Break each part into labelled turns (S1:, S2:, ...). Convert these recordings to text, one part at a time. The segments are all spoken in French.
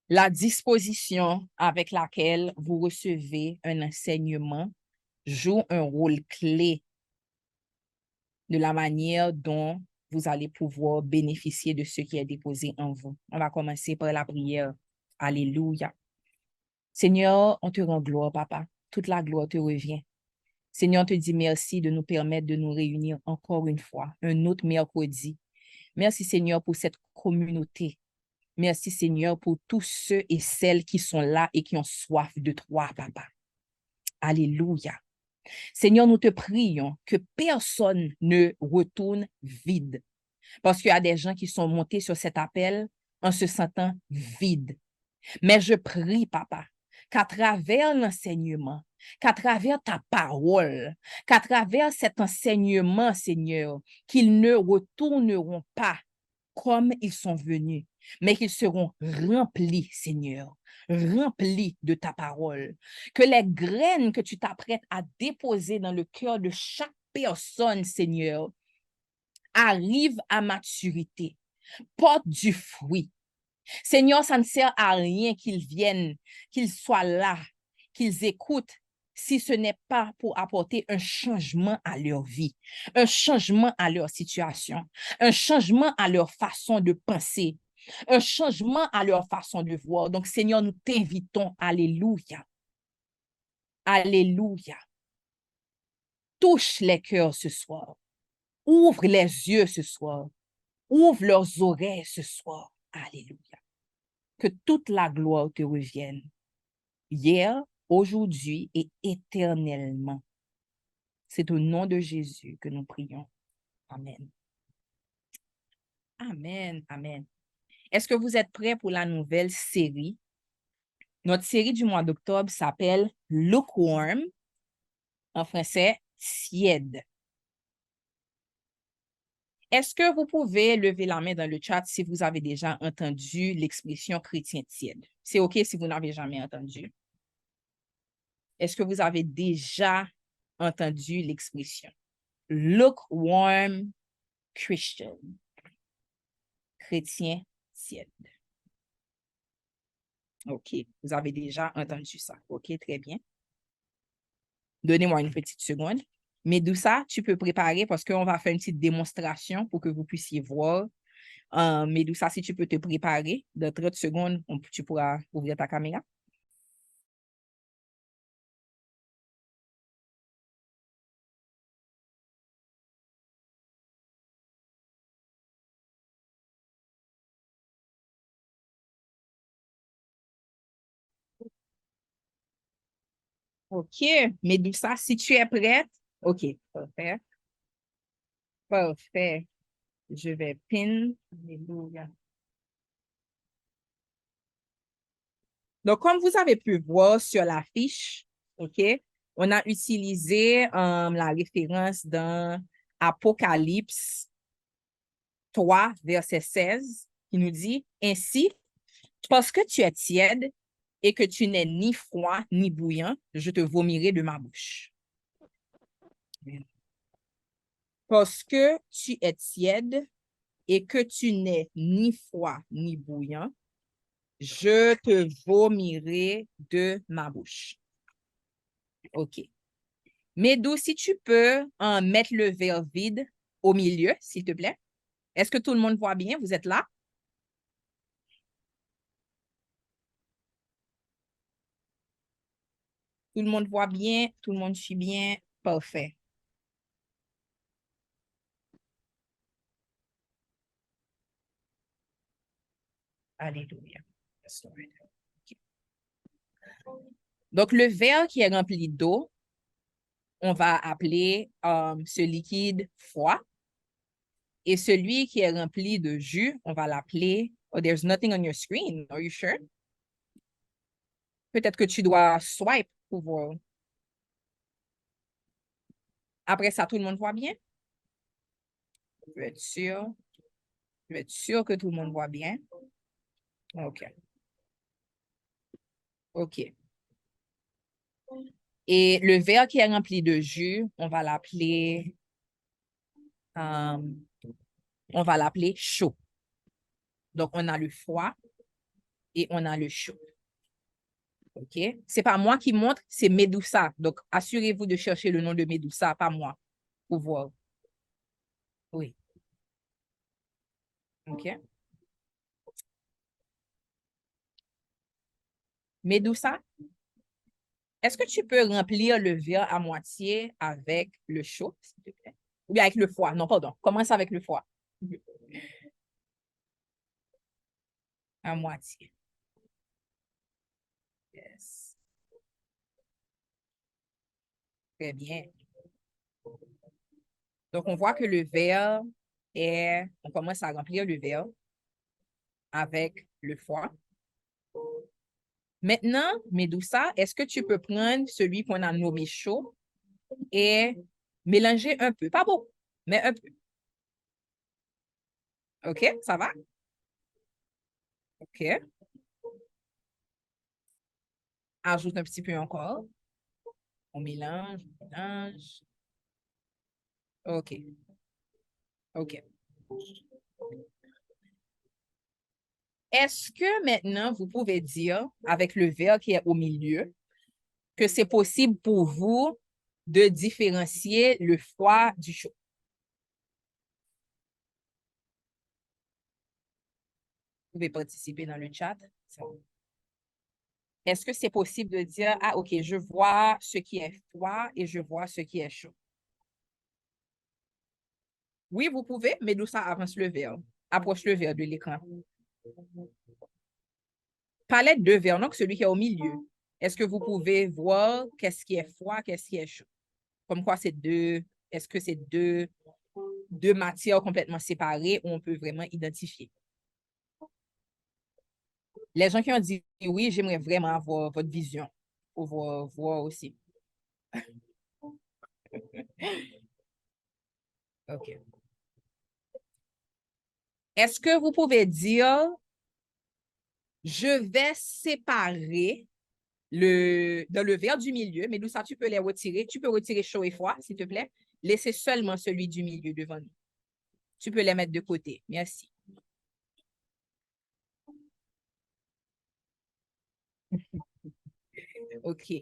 S1: La disposition avec laquelle vous recevez un enseignement joue un rôle clé de la manière dont vous allez pouvoir bénéficier de ce qui est déposé en vous. On va commencer par la prière. Alléluia. Seigneur, on te rend gloire, Papa. Toute la gloire te revient. Seigneur, on te dit merci de nous permettre de nous réunir encore une fois, un autre mercredi. Merci, Seigneur, pour cette communauté. Merci, Seigneur, pour tous ceux et celles qui sont là et qui ont soif de toi, Papa. Alléluia. Seigneur, nous te prions que personne ne retourne vide. Parce qu'il y a des gens qui sont montés sur cet appel en se sentant vides. Mais je prie, Papa, qu'à travers l'enseignement, qu'à travers ta parole, qu'à travers cet enseignement, Seigneur, qu'ils ne retourneront pas comme ils sont venus, mais qu'ils seront remplis, Seigneur, remplis de ta parole. Que les graines que tu t'apprêtes à déposer dans le cœur de chaque personne, Seigneur, arrivent à maturité, portent du fruit. Seigneur, ça ne sert à rien qu'ils viennent, qu'ils soient là, qu'ils écoutent, si ce n'est pas pour apporter un changement à leur vie, un changement à leur situation, un changement à leur façon de penser, un changement à leur façon de voir. Donc, Seigneur, nous t'invitons, alléluia, alléluia. Touche les cœurs ce soir, ouvre les yeux ce soir, ouvre leurs oreilles ce soir, alléluia. Que toute la gloire te revienne, hier, aujourd'hui et éternellement. C'est au nom de Jésus que nous prions. Amen. Amen, amen. Est-ce que vous êtes prêts pour la nouvelle série? Notre série du mois d'octobre s'appelle Lukewarm, en français, tiède. Est-ce que vous pouvez lever la main dans le chat si vous avez déjà entendu l'expression chrétien tiède? C'est OK si vous n'avez jamais entendu. Est-ce que vous avez déjà entendu l'expression lukewarm Christian, chrétien tiède? OK, vous avez déjà entendu ça. OK, très bien. Donnez-moi une petite seconde. Medusa, tu peux préparer parce qu'on va faire une petite démonstration pour que vous puissiez voir. Medusa, si tu peux te préparer, dans 30 secondes, tu pourras ouvrir ta caméra. OK, Medusa, si tu es prête. OK, parfait. Parfait. Je vais pin. Alléluia. Donc, comme vous avez pu voir sur la fiche, OK, on a utilisé la référence dans Apocalypse 3, verset 16, qui nous dit, « Ainsi, parce que tu es tiède et que tu n'es ni froid ni bouillant, je te vomirai de ma bouche. » Parce que tu es tiède et que tu n'es ni froid ni bouillant, je te vomirai de ma bouche. OK. Médou, si tu peux mettre le verre vide au milieu, s'il te plaît. Est-ce que tout le monde voit bien? Vous êtes là? Tout le monde voit bien? Tout le monde suit bien? Parfait. Alléluia. Okay. Donc, le verre qui est rempli d'eau, on va appeler ce liquide froid. Et celui qui est rempli de jus, on va l'appeler... Oh, there's nothing on your screen. Are you sure? Peut-être que tu dois swipe pour voir. Après ça, tout le monde voit bien? Je veux être sûr. Je veux être sûr que tout le monde voit bien. OK. OK. Et le verre qui est rempli de jus, on va l'appeler chaud. Donc, on a le froid et on a le chaud. OK? C'est pas moi qui montre, c'est Medusa. Donc, assurez-vous de chercher le nom de Medusa, pas moi, pour voir. Oui. OK? Medusa, est-ce que tu peux remplir le verre à moitié avec le chaud, s'il te plaît? Ou bien avec le foie? Non, pardon. Commence avec le foie. À moitié. Yes. Très bien. Donc, on voit que le verre on commence à remplir le verre avec le foie. Maintenant, Medusa, est-ce que tu peux prendre celui qu'on a nommé chaud et mélanger un peu? Pas beaucoup, mais un peu. OK, ça va? OK. Ajoute un petit peu encore. On mélange, on mélange. OK. OK. Est-ce que maintenant, vous pouvez dire, avec le verre qui est au milieu, que c'est possible pour vous de différencier le froid du chaud? Vous pouvez participer dans le chat. Est-ce que c'est possible de dire, ah, OK, je vois ce qui est froid et je vois ce qui est chaud? Oui, vous pouvez, mais d'où ça avance le verre. Approche le verre de l'écran. Palette de verre, donc celui qui est au milieu. Est-ce que vous pouvez voir qu'est-ce qui est froid, qu'est-ce qui est chaud? Comme quoi c'est est-ce que c'est deux matières complètement séparées où on peut vraiment identifier? Les gens qui ont dit oui, j'aimerais vraiment avoir votre vision pour voir aussi. OK. Est-ce que vous pouvez dire, je vais séparer dans le verre du milieu, mais d'où ça, tu peux les retirer. Tu peux retirer chaud et froid, s'il te plaît. Laissez seulement celui du milieu devant nous. Tu peux les mettre de côté. Merci. OK.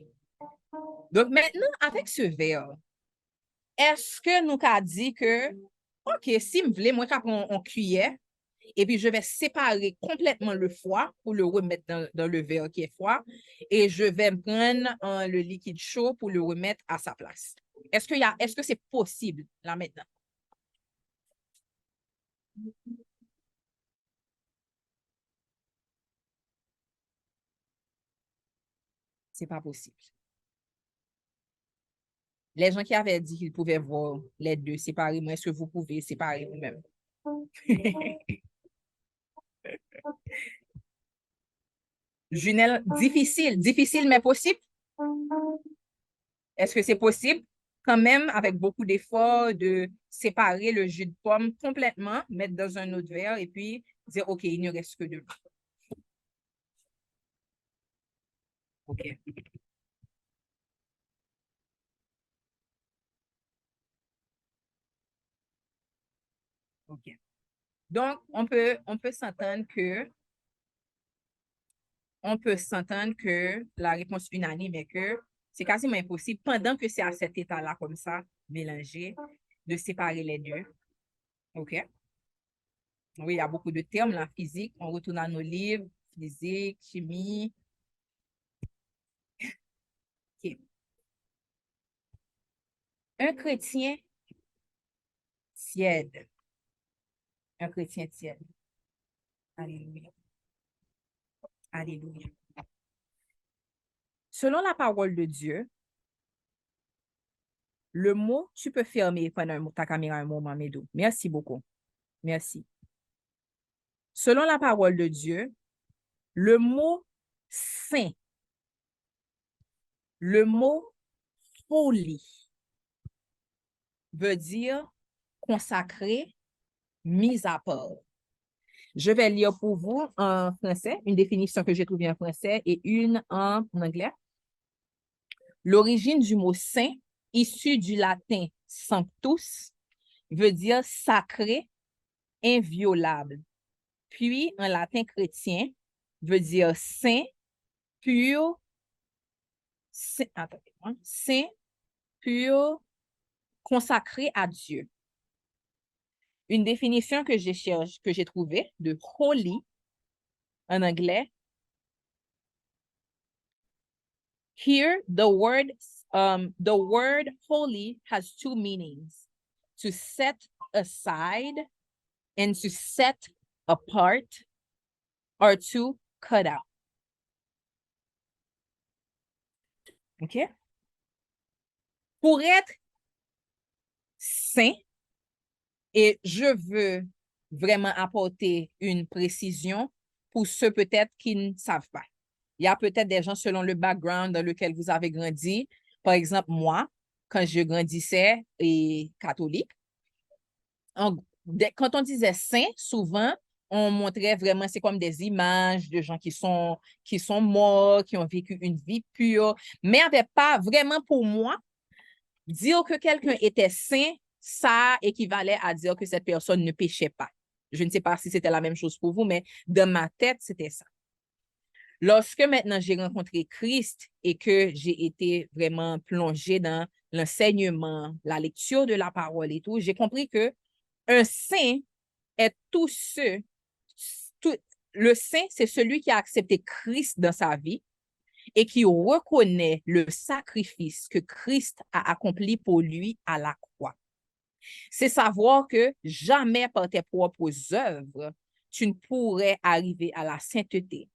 S1: Donc maintenant, avec ce verre, est-ce que nous avons dit que, OK, si vous voulez, moi, je prends en cuillère, et puis je vais séparer complètement le froid pour le remettre dans le verre qui est froid, et je vais prendre le liquide chaud pour le remettre à sa place. Est-ce que c'est possible là maintenant? C'est pas possible. Les gens qui avaient dit qu'ils pouvaient voir les deux séparément, est-ce que vous pouvez séparer vous-même? Junelle, difficile mais possible. Est-ce que c'est possible quand même avec beaucoup d'efforts de séparer le jus de pomme complètement, mettre dans un autre verre et puis dire, OK, il ne reste que de l'eau. OK. OK. Donc, on peut s'entendre que la réponse unanime est que c'est quasiment impossible pendant que c'est à cet état-là comme ça, mélangé, de séparer les deux. OK? Oui, il y a beaucoup de termes, la physique. On retourne à nos livres, physique, chimie. OK. Un chrétien tiède. Un chrétien tiède. Alléluia. Alléluia. Selon la parole de Dieu, le mot, tu peux fermer pendant ta caméra un moment, Médou. Merci beaucoup. Merci. Selon la parole de Dieu, le mot saint, le mot folie veut dire consacré, mis à part. Je vais lire pour vous en français, une définition que j'ai trouvée en français et une en anglais. L'origine du mot saint, issu du latin sanctus, veut dire sacré, inviolable. Puis, en latin chrétien, veut dire saint, pur, saint, pur, consacré à Dieu. Une définition que j'ai trouvée de holy en anglais. Here, the word holy has two meanings: to set aside and to set apart, or to cut out. OK? Pour être saint, et je veux vraiment apporter une précision pour ceux peut-être qui ne savent pas. Il y a peut-être des gens selon le background dans lequel vous avez grandi. Par exemple, moi, quand je grandissais et catholique, quand on disait saint, souvent, on montrait vraiment, c'est comme des images de gens qui sont morts, qui ont vécu une vie pure, mais il n'y avait pas vraiment pour moi, dire que quelqu'un était saint, ça équivalait à dire que cette personne ne péchait pas. Je ne sais pas si c'était la même chose pour vous, mais dans ma tête, c'était ça. Lorsque maintenant j'ai rencontré Christ et que j'ai été vraiment plongée dans l'enseignement, la lecture de la parole et tout, j'ai compris que un saint est le saint, c'est celui qui a accepté Christ dans sa vie et qui reconnaît le sacrifice que Christ a accompli pour lui à la croix. C'est savoir que jamais par tes propres œuvres, tu ne pourrais arriver à la sainteté,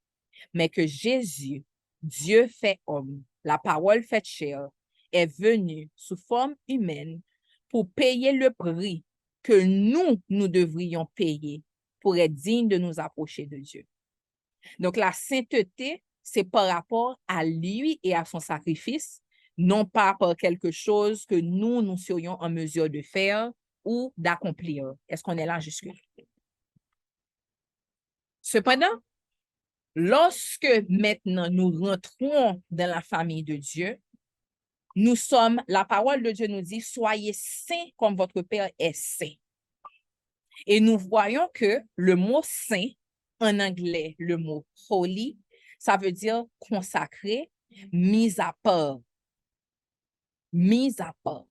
S1: mais que Jésus, Dieu fait homme, la parole faite chair, est venu sous forme humaine pour payer le prix que nous devrions payer pour être dignes de nous approcher de Dieu. Donc, la sainteté, c'est par rapport à lui et à son sacrifice, non pas par quelque chose que nous serions en mesure de faire ou d'accomplir. Est-ce qu'on est là jusque-là? Cependant, lorsque maintenant nous rentrons dans la famille de Dieu, la parole de Dieu nous dit, soyez saints comme votre Père est saint. Et nous voyons que le mot saint, en anglais, le mot holy, ça veut dire consacré, mis à part. Mis à part.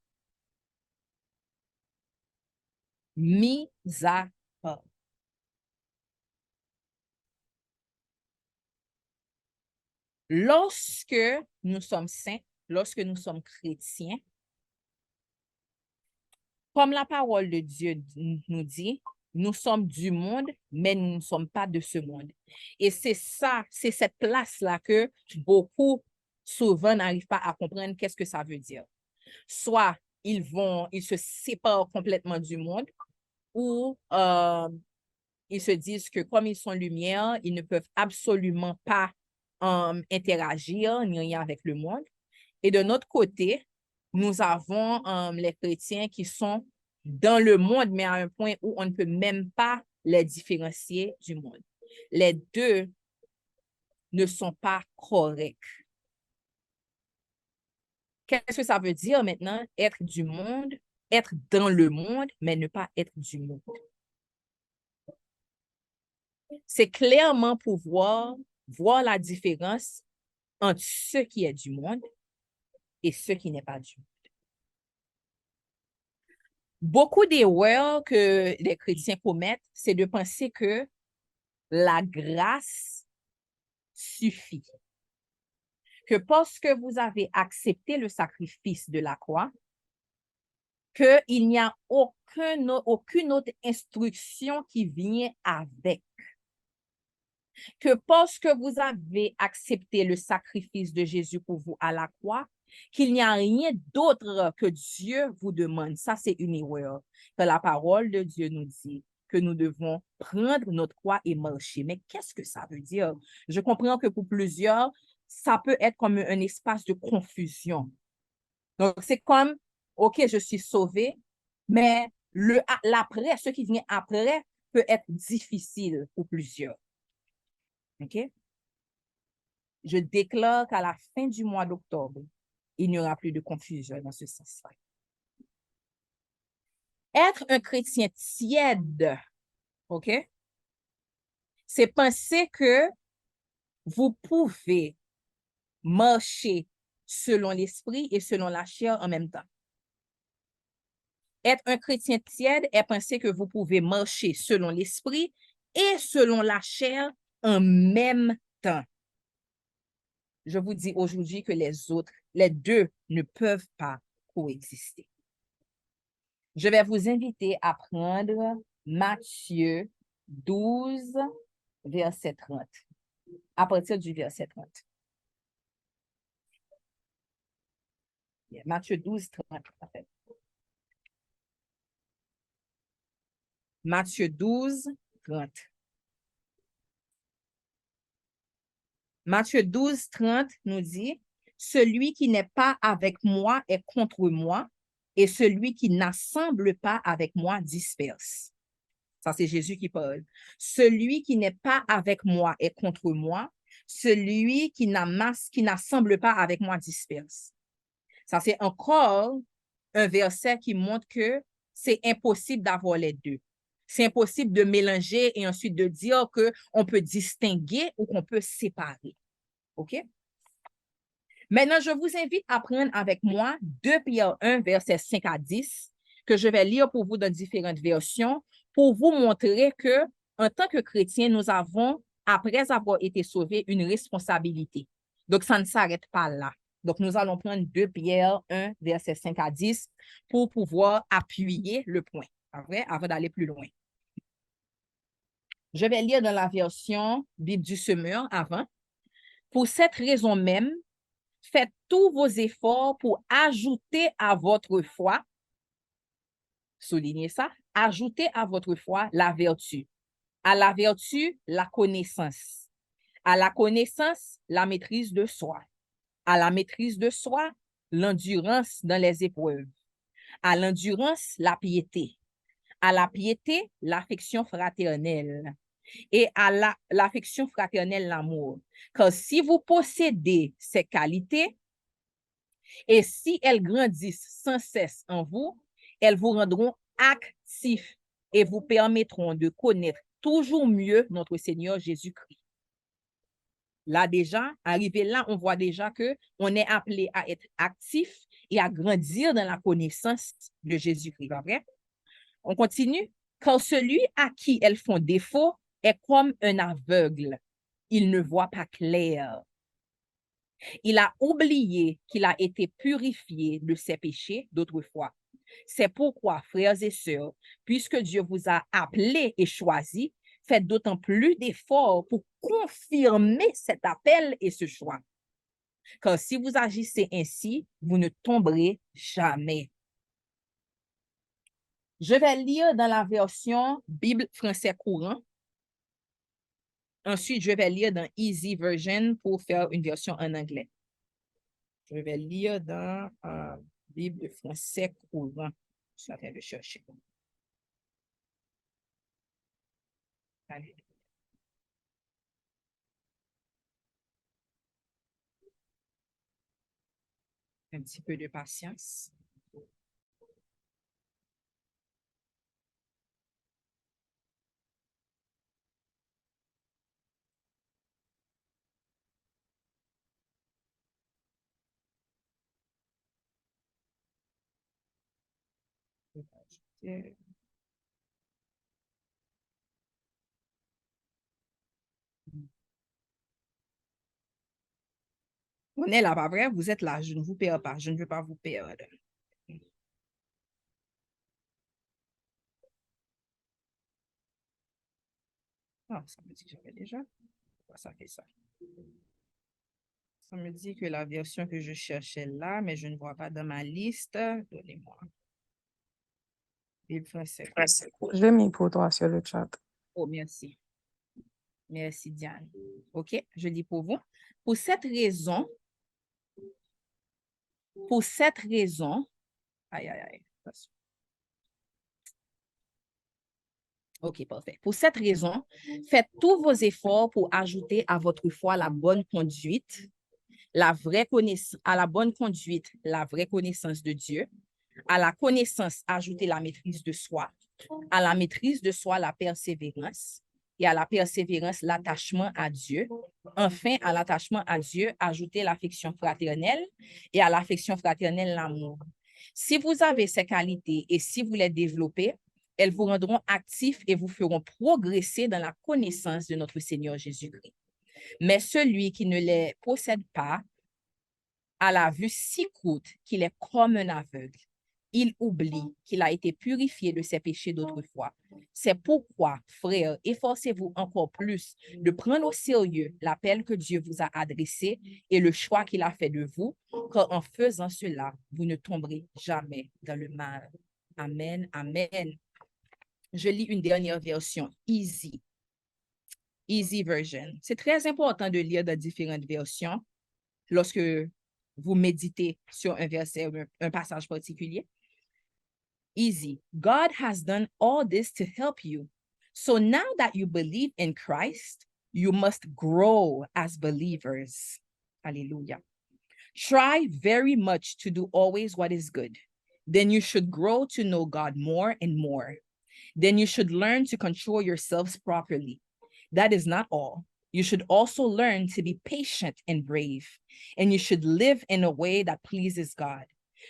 S1: Mis à part. Lorsque nous sommes saints, lorsque nous sommes chrétiens, comme la parole de Dieu nous dit, nous sommes du monde, mais nous ne sommes pas de ce monde. Et c'est ça, c'est cette place-là que beaucoup, souvent, n'arrivent pas à comprendre qu'est-ce que ça veut dire. Soit ils se séparent complètement du monde, ou ils se disent que comme ils sont lumière, ils ne peuvent absolument pas interagir ni rien avec le monde. Et de notre côté, nous avons les chrétiens qui sont dans le monde, mais à un point où on ne peut même pas les différencier du monde. Les deux ne sont pas corrects. Qu'est-ce que ça veut dire maintenant? Être du monde, être dans le monde, mais ne pas être du monde. C'est clairement pouvoir voir la différence entre ce qui est du monde et ce qui n'est pas du monde. Beaucoup d'erreurs que les chrétiens commettent, c'est de penser que la grâce suffit. Que parce que vous avez accepté le sacrifice de la croix, qu'il n'y a aucune autre instruction qui vient avec. Que parce que vous avez accepté le sacrifice de Jésus pour vous à la croix, qu'il n'y a rien d'autre que Dieu vous demande. Ça, c'est une erreur. Que la parole de Dieu nous dit que nous devons prendre notre croix et marcher. Mais qu'est-ce que ça veut dire? Je comprends que pour plusieurs, ça peut être comme un espace de confusion. Donc, c'est comme, OK, je suis sauvé, mais l'après, ce qui vient après peut être difficile pour plusieurs. OK? Je déclare qu'à la fin du mois d'octobre, il n'y aura plus de confusion dans ce sens-là. Être un chrétien tiède, OK? C'est penser que vous pouvez marcher selon l'esprit et selon la chair en même temps. Être un chrétien tiède est penser que vous pouvez marcher selon l'esprit et selon la chair en même temps. Je vous dis aujourd'hui que les deux ne peuvent pas coexister. Je vais vous inviter à prendre Matthieu 12, verset 30. À partir du verset 30. Matthieu 12, 30, en fait. Matthieu 12, 30. Matthieu 12, 30 nous dit, « Celui qui n'est pas avec moi est contre moi, et celui qui n'assemble pas avec moi disperse. » Ça, c'est Jésus qui parle. « Celui qui n'est pas avec moi est contre moi, celui qui n'assemble pas avec moi disperse. » Ça, c'est encore un verset qui montre que c'est impossible d'avoir les deux. C'est impossible de mélanger et ensuite de dire qu'on peut distinguer ou qu'on peut séparer. OK? Maintenant, je vous invite à prendre avec moi 2 Pierre 1, versets 5 à 10, que je vais lire pour vous dans différentes versions, pour vous montrer que, en tant que chrétiens, nous avons, après avoir été sauvés, une responsabilité. Donc, ça ne s'arrête pas là. Donc, nous allons prendre 2 Pierre 1, versets 5 à 10, pour pouvoir appuyer le point, avant d'aller plus loin. Je vais lire dans la version Bible du Semeur avant. Pour cette raison même, faites tous vos efforts pour ajouter à votre foi, soulignez ça, ajouter à votre foi la vertu. À la vertu, la connaissance. À la connaissance, la maîtrise de soi. À la maîtrise de soi, l'endurance dans les épreuves. À l'endurance, la piété. À la piété, l'affection fraternelle. Et à l'affection fraternelle, l'amour. Car si vous possédez ces qualités, et si elles grandissent sans cesse en vous, elles vous rendront actifs et vous permettront de connaître toujours mieux notre Seigneur Jésus-Christ. Là déjà, arrivé là, on voit déjà qu'on est appelé à être actif et à grandir dans la connaissance de Jésus-Christ. Pas vrai? On continue. Car celui à qui elles font défaut est comme un aveugle. Il ne voit pas clair. Il a oublié qu'il a été purifié de ses péchés d'autrefois. C'est pourquoi, frères et sœurs, puisque Dieu vous a appelés et choisis, faites d'autant plus d'efforts pour confirmer cet appel et ce choix. Car si vous agissez ainsi, vous ne tomberez jamais. Je vais lire dans la version Bible français courant. Ensuite, je vais lire dans Easy Version pour faire une version en anglais. Je vais lire dans Bible français courant. Je suis en train de chercher. Allez. Un petit peu de patience. On est là, pas vrai? Vous êtes là, je ne vous perds pas, je ne veux pas vous perdre. Ah, ça me dit que j'avais déjà. Pourquoi ça fait ça? Ça me dit que la version que je cherchais là, mais je ne vois pas dans ma liste. Donnez-moi. Bible français.
S2: Je l'ai mis pour toi sur le chat.
S1: Oh, merci. Merci, Diane. OK, je lis pour vous. Pour cette raison, aïe, aïe, aïe. Attention. OK, parfait. Pour cette raison, faites tous vos efforts pour ajouter à votre foi la bonne conduite, à la bonne conduite, la vraie connaissance de Dieu, à la connaissance, ajouter la maîtrise de soi, à la maîtrise de soi, la persévérance, et à la persévérance, l'attachement à Dieu. Enfin, à l'attachement à Dieu, ajoutez l'affection fraternelle et à l'affection fraternelle, l'amour. Si vous avez ces qualités et si vous les développez, elles vous rendront actifs et vous feront progresser dans la connaissance de notre Seigneur Jésus-Christ. Mais celui qui ne les possède pas a la vue si courte qu'il est comme un aveugle. Il oublie qu'il a été purifié de ses péchés d'autrefois. C'est pourquoi, frères, efforcez-vous encore plus de prendre au sérieux l'appel que Dieu vous a adressé et le choix qu'il a fait de vous, car en faisant cela, vous ne tomberez jamais dans le mal. Amen, amen. Je lis une dernière version, Easy version. C'est très important de lire dans différentes versions lorsque vous méditez sur un verset ou un passage particulier. Easy. God has done all this to help you. So now that you believe in Christ, you must grow as believers. Hallelujah. Try very much to do always what is good. Then you should grow to know God more and more. Then you should learn to control yourselves properly. That is not all. You should also learn to be patient and brave, and you should live in a way that pleases God.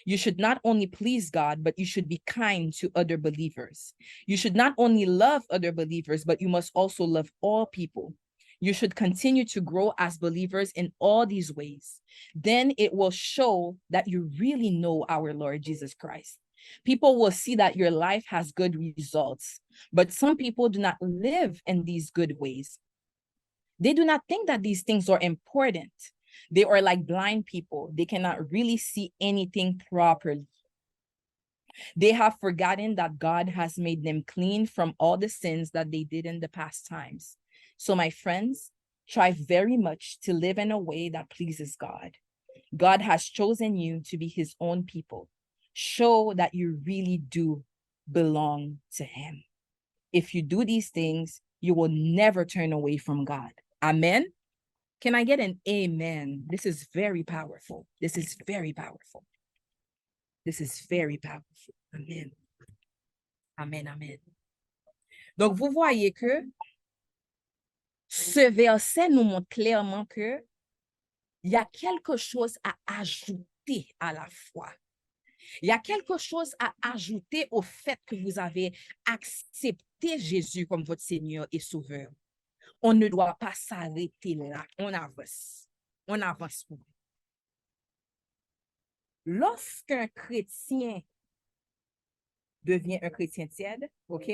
S1: You should not only please God, but you should be kind to other believers. You should not only love other believers, but you must also love all people. You should continue to grow as believers in all these ways. Then it will show that you really know our Lord Jesus Christ. People will see that your life has good results, but some people do not live in these good ways. They do not think that these things are important. They are like blind people. They cannot really see anything properly. They have forgotten that God has made them clean from all the sins that they did in the past times. So, my friends, try very much to live in a way that pleases God. God has chosen you to be his own people. Show that you really do belong to him. If you do these things, you will never turn away from God. Amen. Can I get an amen? This is very powerful. This is very powerful. This is very powerful. Amen. Amen, amen. Donc, vous voyez que ce verset nous montre clairement que il y a quelque chose à ajouter à la foi. Il y a quelque chose à ajouter au fait que vous avez accepté Jésus comme votre Seigneur et Sauveur. On ne doit pas s'arrêter là. On avance. On avance. Lorsqu'un chrétien devient un chrétien tiède, OK,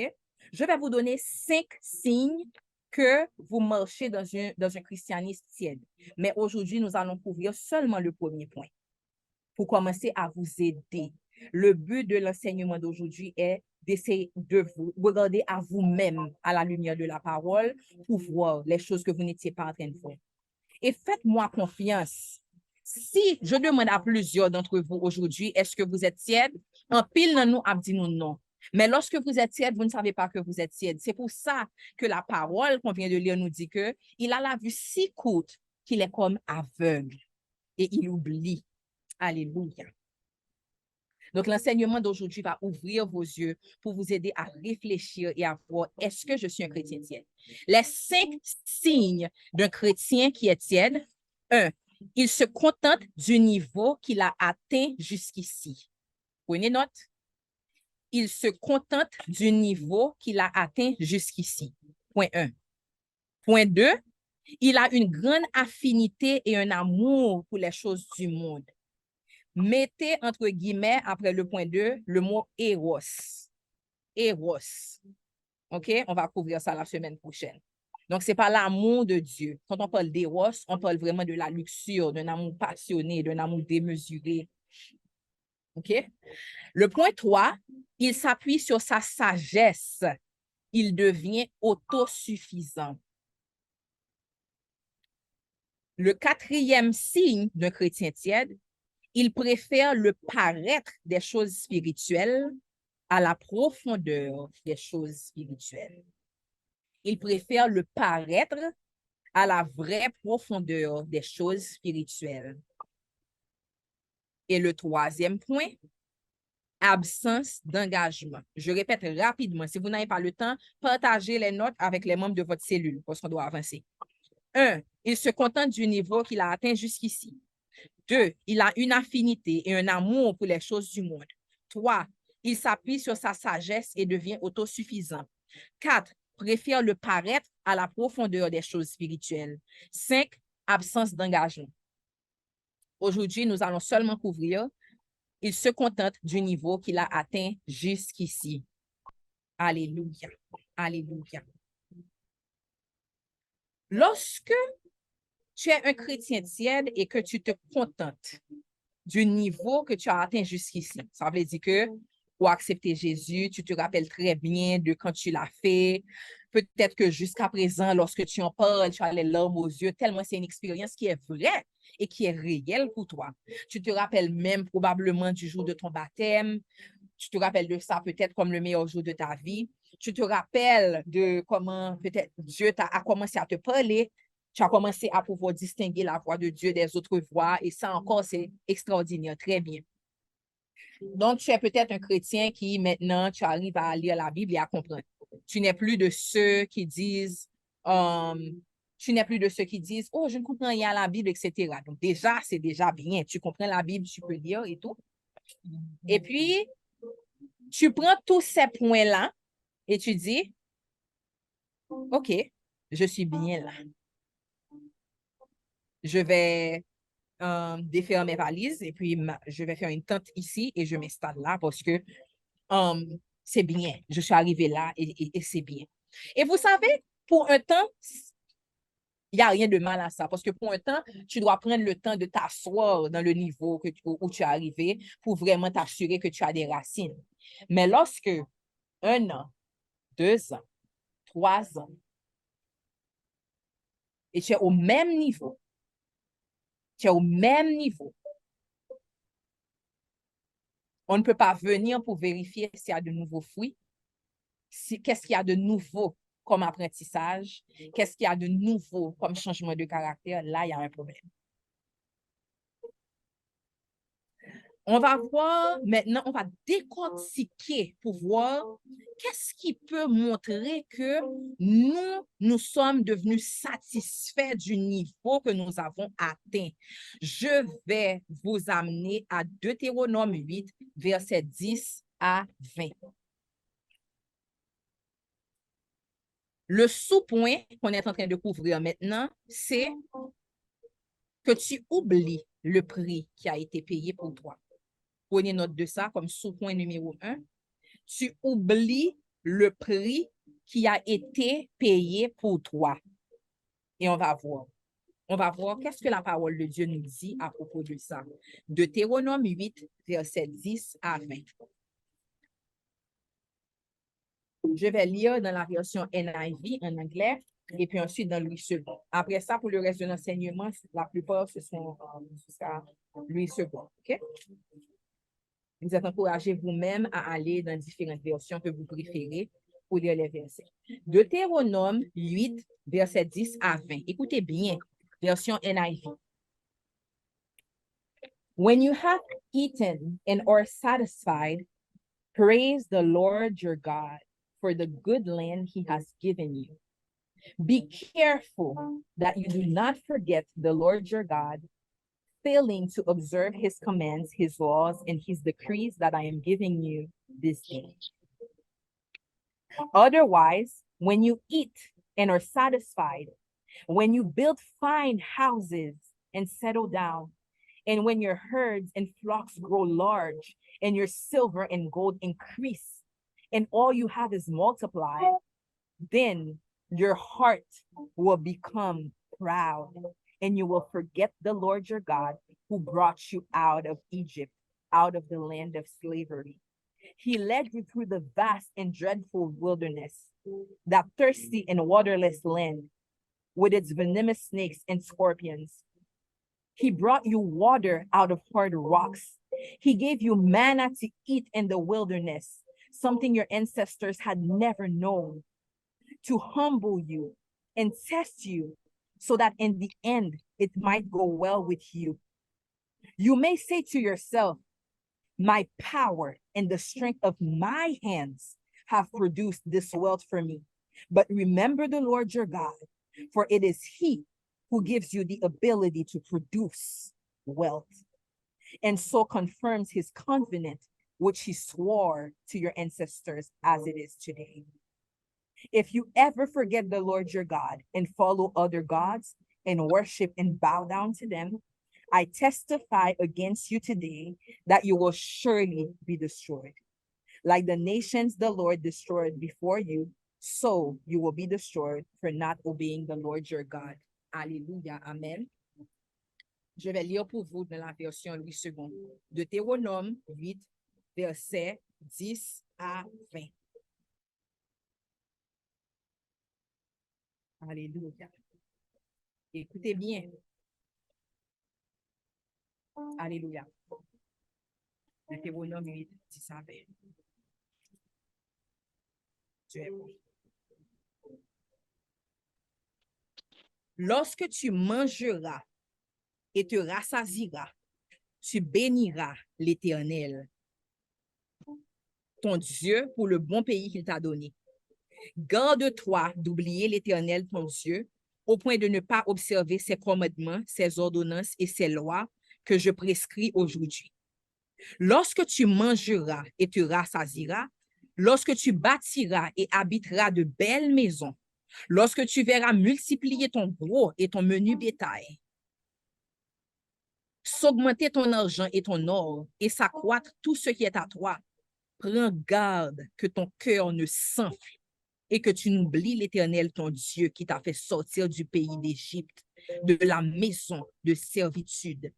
S1: je vais vous donner 5 signes que vous marchez dans un christianisme tiède. Mais aujourd'hui, nous allons couvrir seulement le premier point pour commencer à vous aider. Le but de l'enseignement d'aujourd'hui est d'essayer de vous regarder à vous-même à la lumière de la parole pour voir les choses que vous n'étiez pas en train de faire. Et faites-moi confiance. Si je demande à plusieurs d'entre vous aujourd'hui, est-ce que vous êtes tiède? En pile, nous a dit nous non. Mais lorsque vous êtes tiède, vous ne savez pas que vous êtes tiède. C'est pour ça que la parole qu'on vient de lire nous dit que il a la vue si courte qu'il est comme aveugle et il oublie. Alléluia. Donc, l'enseignement d'aujourd'hui va ouvrir vos yeux pour vous aider à réfléchir et à voir, est-ce que je suis un chrétien tiède? Les 5 signes d'un chrétien qui est tiède. 1. Il se contente du niveau qu'il a atteint jusqu'ici. Prenez note. Il se contente du niveau qu'il a atteint jusqu'ici. Point 1. Point 2. Il a une grande affinité et un amour pour les choses du monde. Mettez entre guillemets, après le point 2, le mot Eros. Eros. OK? On va couvrir ça la semaine prochaine. Donc, ce n'est pas l'amour de Dieu. Quand on parle d'Eros, on parle vraiment de la luxure, d'un amour passionné, d'un amour démesuré. OK? Le point 3, il s'appuie sur sa sagesse. Il devient autosuffisant. Le 4e signe d'un chrétien tiède, il préfère le paraître des choses spirituelles à la profondeur des choses spirituelles. Il préfère le paraître à la vraie profondeur des choses spirituelles. Et le 3e point, absence d'engagement. Je répète rapidement, si vous n'avez pas le temps, partagez les notes avec les membres de votre cellule parce qu'on doit avancer. 1. Il se contente du niveau qu'il a atteint jusqu'ici. 2. Il a une affinité et un amour pour les choses du monde. 3. Il s'appuie sur sa sagesse et devient autosuffisant. 4. Préfère le paraître à la profondeur des choses spirituelles. 5. Absence d'engagement. Aujourd'hui, nous allons seulement couvrir il se contente du niveau qu'il a atteint jusqu'ici. Alléluia. Alléluia. Lorsque tu es un chrétien tiède et que tu te contentes du niveau que tu as atteint jusqu'ici, ça veut dire que pour accepter Jésus, tu te rappelles très bien de quand tu l'as fait. Peut-être que jusqu'à présent, lorsque tu en parles, tu as les larmes aux yeux, tellement c'est une expérience qui est vraie et qui est réelle pour toi. Tu te rappelles même probablement du jour de ton baptême. Tu te rappelles de ça peut-être comme le meilleur jour de ta vie. Tu te rappelles de comment peut-être Dieu a commencé à te parler. Tu as commencé à pouvoir distinguer la voix de Dieu des autres voix. Et ça encore, c'est extraordinaire. Très bien. Donc, tu es peut-être un chrétien qui, maintenant, tu arrives à lire la Bible et à comprendre. Tu n'es plus de ceux qui disent, oh, je ne comprends rien à la Bible, etc. Donc, déjà, c'est déjà bien. Tu comprends la Bible, tu peux lire et tout. Et puis, tu prends tous ces points-là et tu dis, OK, je suis bien là. Je vais défaire mes valises et puis je vais faire une tente ici et je m'installe là parce que c'est bien. Je suis arrivée là et c'est bien. Et vous savez, pour un temps, il n'y a rien de mal à ça parce que pour un temps, tu dois prendre le temps de t'asseoir dans le niveau où tu es arrivé pour vraiment t'assurer que tu as des racines. Mais lorsque 1 an, 2 ans, 3 ans, et tu es au même niveau, on ne peut pas venir pour vérifier s'il y a de nouveaux fruits, qu'est-ce qu'il y a de nouveau comme apprentissage, qu'est-ce qu'il y a de nouveau comme changement de caractère. Là, il y a un problème. On va voir maintenant, on va décortiquer pour voir qu'est-ce qui peut montrer que nous sommes devenus satisfaits du niveau que nous avons atteint. Je vais vous amener à Deutéronome 8, versets 10 à 20. Le sous-point qu'on est en train de couvrir maintenant, c'est que tu oublies le prix qui a été payé pour toi. Prenez note de ça comme sous-point numéro 1. Tu oublies le prix qui a été payé pour toi. Et on va voir. On va voir qu'est-ce que la parole de Dieu nous dit à propos de ça. Deutéronome 8, versets 10 à 20. Je vais lire dans la version NIV en anglais et puis ensuite dans Louis II. Après ça, pour le reste de l'enseignement, la plupart, ce sont jusqu'à Louis II. OK? Vous êtes encouragés vous-même à aller dans différentes versions que vous préférez pour lire les versets. Deutéronome 8, versets 10 à 20. Écoutez bien, version NIV. When you have eaten and are satisfied, praise the Lord your God for the good land he has given you. Be careful that you do not forget the Lord your God, failing to observe his commands, his laws, and his decrees that I am giving you this day. Otherwise, when you eat and are satisfied, when you build fine houses and settle down, and when your herds and flocks grow large, and your silver and gold increase, and all you have is multiplied, then your heart will become proud, and you will forget the Lord your God who brought you out of Egypt, out of the land of slavery. He led you through the vast and dreadful wilderness, that thirsty and waterless land, with its venomous snakes and scorpions. He brought you water out of hard rocks. He gave you manna to eat in the wilderness, something your ancestors had never known, to humble you and test you so that in the end it might go well with you. You may say to yourself, My power and the strength of my hands have produced this wealth for me. But remember the Lord your God, for it is he who gives you the ability to produce wealth, and so confirms his covenant, which he swore to your ancestors as it is today. If you ever forget the Lord your God and follow other gods and worship and bow down to them, I testify against you today that you will surely be destroyed. Like the nations the Lord destroyed before you, so you will be destroyed for not obeying the Lord your God. Alléluia. Amen. Je vais lire pour vous dans la version Louis II. Deutéronome 8, versets 10 à 20. Alléluia. Écoutez bien. Alléluia. Deutéronome 8, 10 à 20. Dieu est bon. Lorsque tu mangeras et te rassasieras, tu béniras l'Éternel, ton Dieu, pour le bon pays qu'il t'a donné. Garde-toi d'oublier l'Éternel, ton Dieu, au point de ne pas observer ses commandements, ses ordonnances et ses lois que je prescris aujourd'hui. Lorsque tu mangeras et te rassasieras, lorsque tu bâtiras et habiteras de belles maisons, lorsque tu verras multiplier ton gros et ton menu bétail, s'augmenter ton argent et ton or et s'accroître tout ce qui est à toi, prends garde que ton cœur ne s'enfle et que tu n'oublies l'Éternel, ton Dieu, qui t'a fait sortir du pays d'Égypte, de la maison de servitude,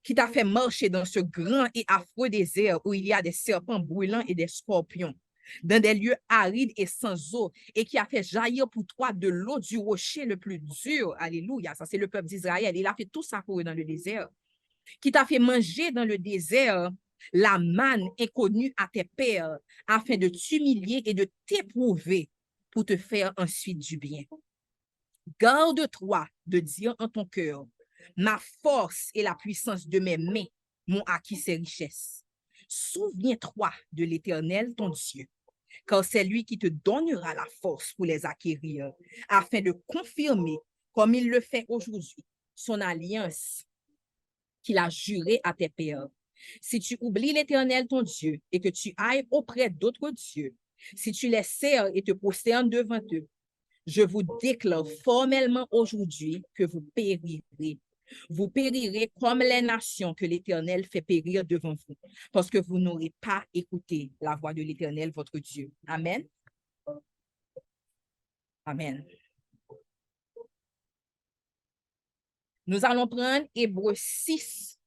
S1: qui t'a fait marcher dans ce grand et affreux désert où il y a des serpents brûlants et des scorpions, dans des lieux arides et sans eau, et qui a fait jaillir pour toi de l'eau du rocher le plus dur. Alléluia, ça c'est le peuple d'Israël. Il a fait tout ça pour eux dans le désert. Qui t'a fait manger dans le désert la manne inconnue à tes pères, afin de t'humilier et de t'éprouver pour te faire ensuite du bien. Garde-toi de dire en ton cœur, ma force et la puissance de mes mains m'ont acquis ces richesses. Souviens-toi de l'Éternel, ton Dieu, car c'est lui qui te donnera la force pour les acquérir, afin de confirmer, comme il le fait aujourd'hui, son alliance qu'il a juré à tes pères. Si tu oublies l'Éternel, ton Dieu, et que tu ailles auprès d'autres dieux, si tu les sers et te prosternes devant eux, je vous déclare formellement aujourd'hui que vous périrez. Vous périrez comme les nations que l'Éternel fait périr devant vous, parce que vous n'aurez pas écouté la voix de l'Éternel, votre Dieu. Amen. Amen. Nous allons prendre Hébreux 6,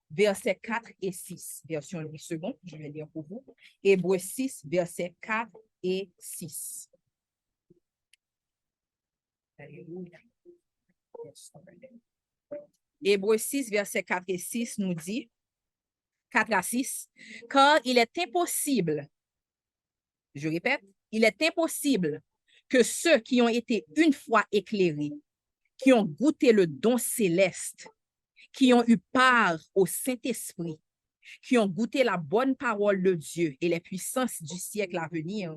S1: versets 4 et 6. Version Louis II, je vais lire pour vous. Hébreux 6, versets 4 et 6. Alléluia. Hébreux 6, versets 4 et 6 nous dit, 4 à 6, car il est impossible, je répète, il est impossible que ceux qui ont été une fois éclairés, qui ont goûté le don céleste, qui ont eu part au Saint-Esprit, qui ont goûté la bonne parole de Dieu et les puissances du siècle à venir,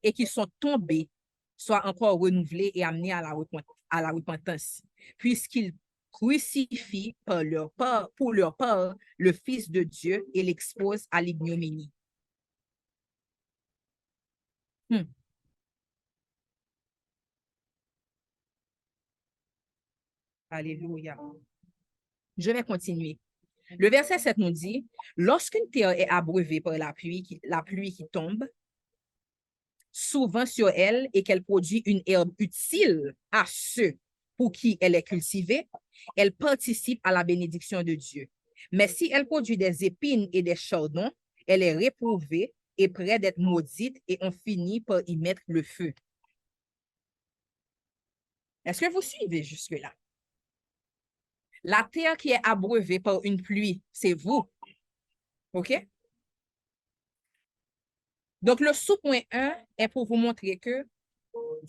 S1: et qui sont tombés, soient encore renouvelés et amenés à la repentance, puisqu'ils crucifient pour leur part le Fils de Dieu et l'exposent à l'ignominie. Alléluia. Je vais continuer. Le verset 7 nous dit, lorsqu'une terre est abreuvée par la pluie qui tombe souvent sur elle et qu'elle produit une herbe utile à ceux pour qui elle est cultivée, elle participe à la bénédiction de Dieu. Mais si elle produit des épines et des chardons, elle est réprouvée et près d'être maudite et on finit par y mettre le feu. Est-ce que vous suivez jusque-là? La terre qui est abreuvée par une pluie, c'est vous. OK? Donc, le sous-point 1 est pour vous montrer que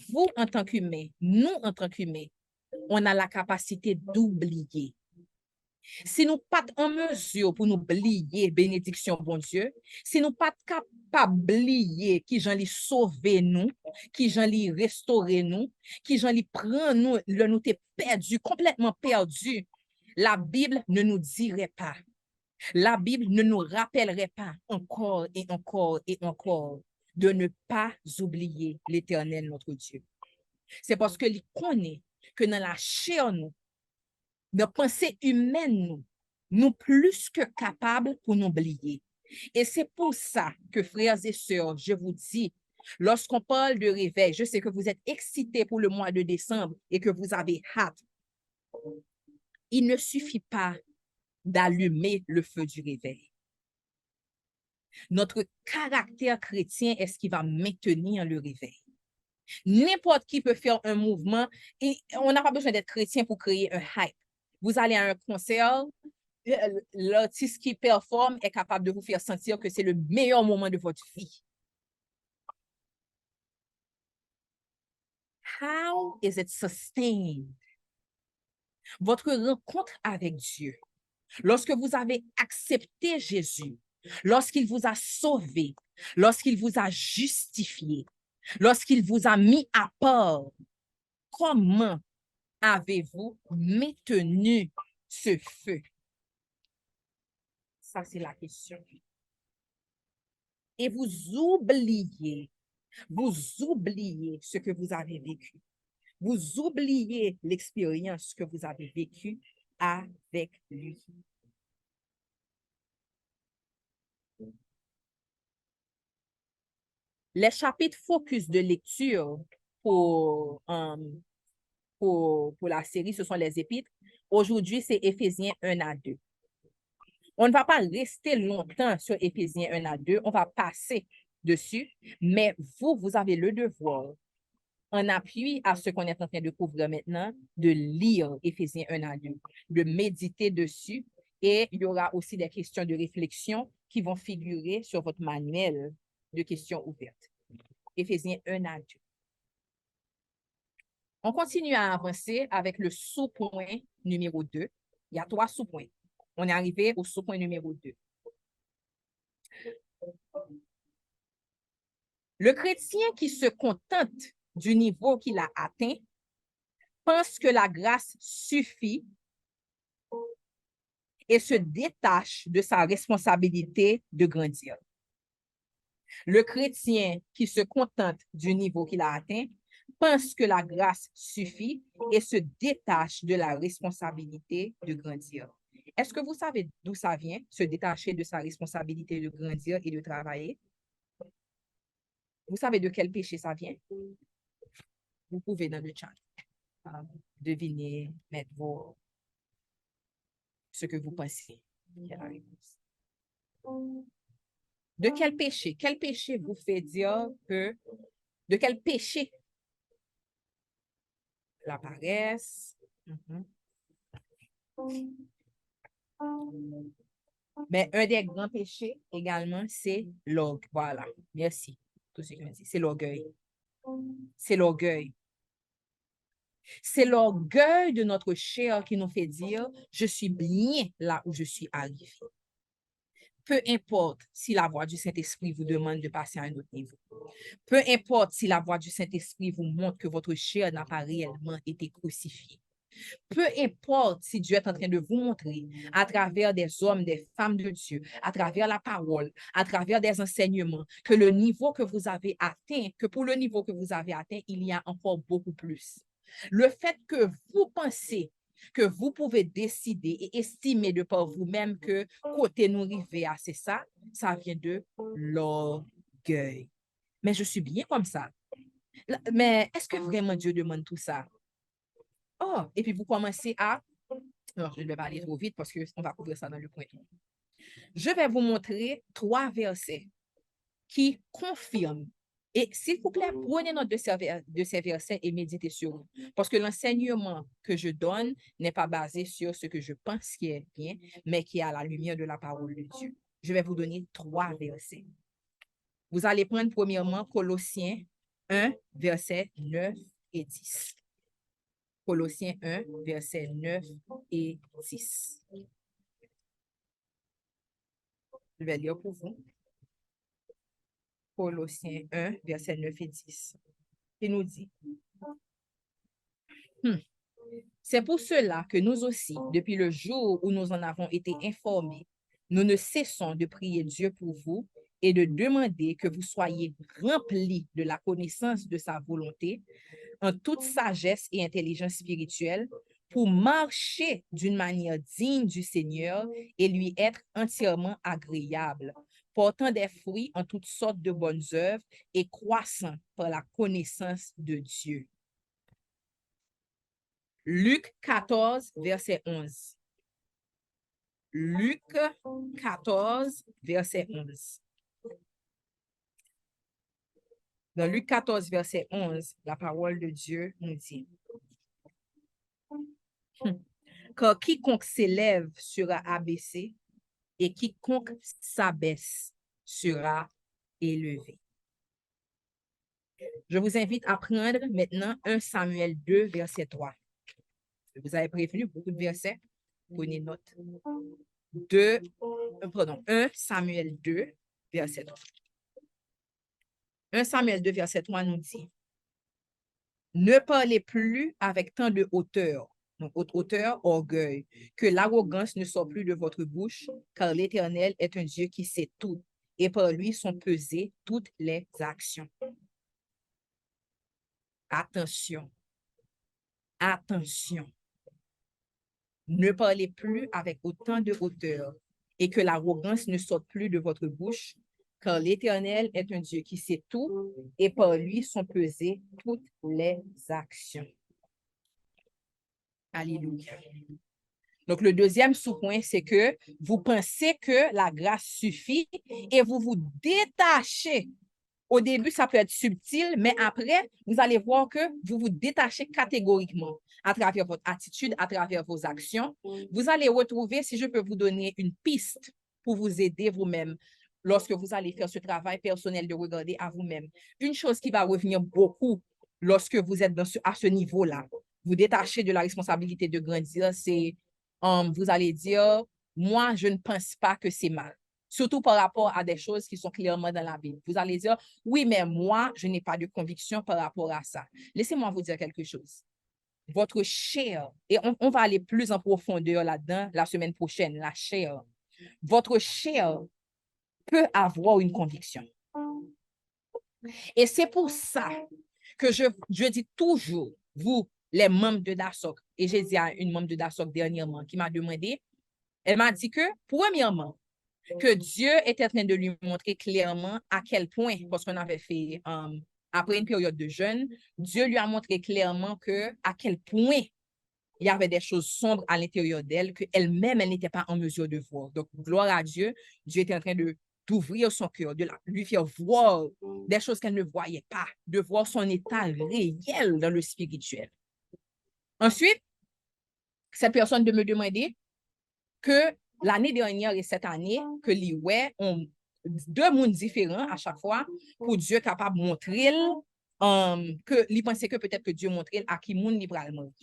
S1: vous, en tant qu'humains, nous, en tant qu'humains, on a la capacité d'oublier. Si nous pas en mesure pour nous oublier bénédiction bon Dieu, si nous pas capable oublier qui j'en li sauver nous, qui j'en li restaurer nous, qui j'en li prend nous, le nous t'es perdu, complètement perdu, la Bible ne nous dirait pas. La Bible ne nous rappellerait pas encore et encore et encore de ne pas oublier l'Éternel notre Dieu. C'est parce que il connaît que dans la chair nous, dans la pensée humaine nous plus que capables pour nous oublier. Et c'est pour ça que, frères et sœurs, je vous dis, lorsqu'on parle de réveil, je sais que vous êtes excités pour le mois de décembre et que vous avez hâte. Il ne suffit pas d'allumer le feu du réveil. Notre caractère chrétien est ce qui va maintenir le réveil. N'importe qui peut faire un mouvement et on n'a pas besoin d'être chrétien pour créer un hype. Vous allez à un concert, l'artiste qui performe est capable de vous faire sentir que c'est le meilleur moment de votre vie. How is it sustained? Votre rencontre avec Dieu, lorsque vous avez accepté Jésus, lorsqu'il vous a sauvé, lorsqu'il vous a justifié, lorsqu'il vous a mis à part, comment avez-vous maintenu ce feu? Ça, c'est la question. Et vous oubliez ce que vous avez vécu. Vous oubliez l'expérience que vous avez vécue avec lui. Les chapitres focus de lecture pour la série, ce sont les épîtres. Aujourd'hui, c'est Éphésiens 1 à 2. On ne va pas rester longtemps sur Éphésiens 1 à 2, on va passer dessus, mais vous avez le devoir, en appui à ce qu'on est en train de couvrir maintenant, de lire Éphésiens 1 à 2, de méditer dessus, et il y aura aussi des questions de réflexion qui vont figurer sur votre manuel de questions ouvertes. Éphésiens 1 à 2. On continue à avancer avec le sous-point numéro 2. Il y a 3 sous-points. On est arrivé au sous-point numéro 2. Le chrétien qui se contente du niveau qu'il a atteint pense que la grâce suffit et se détache de sa responsabilité de grandir. Le chrétien qui se contente du niveau qu'il a atteint pense que la grâce suffit et se détache de la responsabilité de grandir. Est-ce que vous savez d'où ça vient, se détacher de sa responsabilité de grandir et de travailler? Vous savez de quel péché ça vient? Vous pouvez dans le chat deviner, mettre ce que vous pensez. De quel péché? Quel péché vous fait dire que... De quel péché? La paresse. Mais un des grands péchés également, c'est l'orgueil. Voilà, merci. Tout ce qui me dit, c'est l'orgueil. C'est l'orgueil. C'est l'orgueil de notre chair qui nous fait dire, je suis bien là où je suis arrivé. Peu importe si la voix du Saint-Esprit vous demande de passer à un autre niveau. Peu importe si la voix du Saint-Esprit vous montre que votre chair n'a pas réellement été crucifiée. Peu importe si Dieu est en train de vous montrer à travers des hommes, des femmes de Dieu, à travers la parole, à travers des enseignements, que le niveau que vous avez atteint, que pour le niveau que vous avez atteint, il y a encore beaucoup plus. Le fait que vous pensez que vous pouvez décider et estimer de par vous-même que côté nous river à c'est ça, ça vient de l'orgueil. Mais je suis bien comme ça. Mais est-ce que vraiment Dieu demande tout ça? Oh, et puis vous commencez à... Alors, je ne vais pas aller trop vite parce qu'on va couvrir ça dans le point. Je vais vous montrer 3 versets qui confirment. Et s'il vous plaît, prenez note de ces versets et méditez sur eux. Parce que l'enseignement que je donne n'est pas basé sur ce que je pense qui est bien, mais qui est à la lumière de la parole de Dieu. Je vais vous donner 3 versets. Vous allez prendre premièrement Colossiens 1, versets 9 et 10. Colossiens 1, versets 9 et 10. Je vais lire pour vous. Colossiens 1, versets 9 et 10. Il nous dit, c'est pour cela que nous aussi, depuis le jour où nous en avons été informés, nous ne cessons de prier Dieu pour vous et de demander que vous soyez remplis de la connaissance de sa volonté en toute sagesse et intelligence spirituelle pour marcher d'une manière digne du Seigneur et lui être entièrement agréable, portant des fruits en toutes sortes de bonnes œuvres et croissant par la connaissance de Dieu. Luc 14, verset 11. Luc 14, verset 11. Dans Luc 14, verset 11, la parole de Dieu nous dit, car quiconque s'élève sera abaissé et quiconque s'abaisse sera élevé. Je vous invite à prendre maintenant 1 Samuel 2, verset 3. Vous avez prévenu beaucoup de versets. Prenez note. 1 Samuel 2, verset 3. 1 Samuel 2, verset 3 nous dit, ne parlez plus avec tant de hauteur, donc hauteur, orgueil, que l'arrogance ne sort plus de votre bouche, car l'Éternel est un Dieu qui sait tout, et par lui sont pesées toutes les actions. Attention, attention. Ne parlez plus avec autant de hauteur et que l'arrogance ne sorte plus de votre bouche, car l'Éternel est un Dieu qui sait tout et par lui sont pesées toutes les actions. Alléluia. Donc, le deuxième sous-point, c'est que vous pensez que la grâce suffit et vous vous détachez. Au début, ça peut être subtil, mais après, vous allez voir que vous vous détachez catégoriquement à travers votre attitude, à travers vos actions. Vous allez retrouver, si je peux vous donner une piste pour vous aider vous-même, lorsque vous allez faire ce travail personnel de regarder à vous-même. Une chose qui va revenir beaucoup lorsque vous êtes à ce niveau-là, vous détachez de la responsabilité de grandir, c'est, vous allez dire, moi, je ne pense pas que c'est mal. Surtout par rapport à des choses qui sont clairement dans la Bible. Vous allez dire, oui, mais moi, je n'ai pas de conviction par rapport à ça. Laissez-moi vous dire quelque chose. Votre chair, et on va aller plus en profondeur là-dedans la semaine prochaine, la chair. Votre chair peut avoir une conviction. Et c'est pour ça que je dis toujours, vous, les membres de DASOC, et j'ai dit à une membre de DASOC dernièrement qui m'a demandé, elle m'a dit que, premièrement, que Dieu était en train de lui montrer clairement à quel point, parce qu'on avait fait, après une période de jeûne, Dieu lui a montré clairement à quel point il y avait des choses sombres à l'intérieur d'elle, qu'elle-même, elle n'était pas en mesure de voir. Donc, gloire à Dieu, Dieu était en train d'ouvrir son cœur, de lui faire voir des choses qu'elle ne voyait pas, de voir son état réel dans le spirituel. Ensuite, cette personne de me demander que l'année dernière et cette année, que les ont deux mondes différents à chaque fois pour Dieu capable de montrer que il pensait que peut-être que Dieu montrait à qui monde libéralement.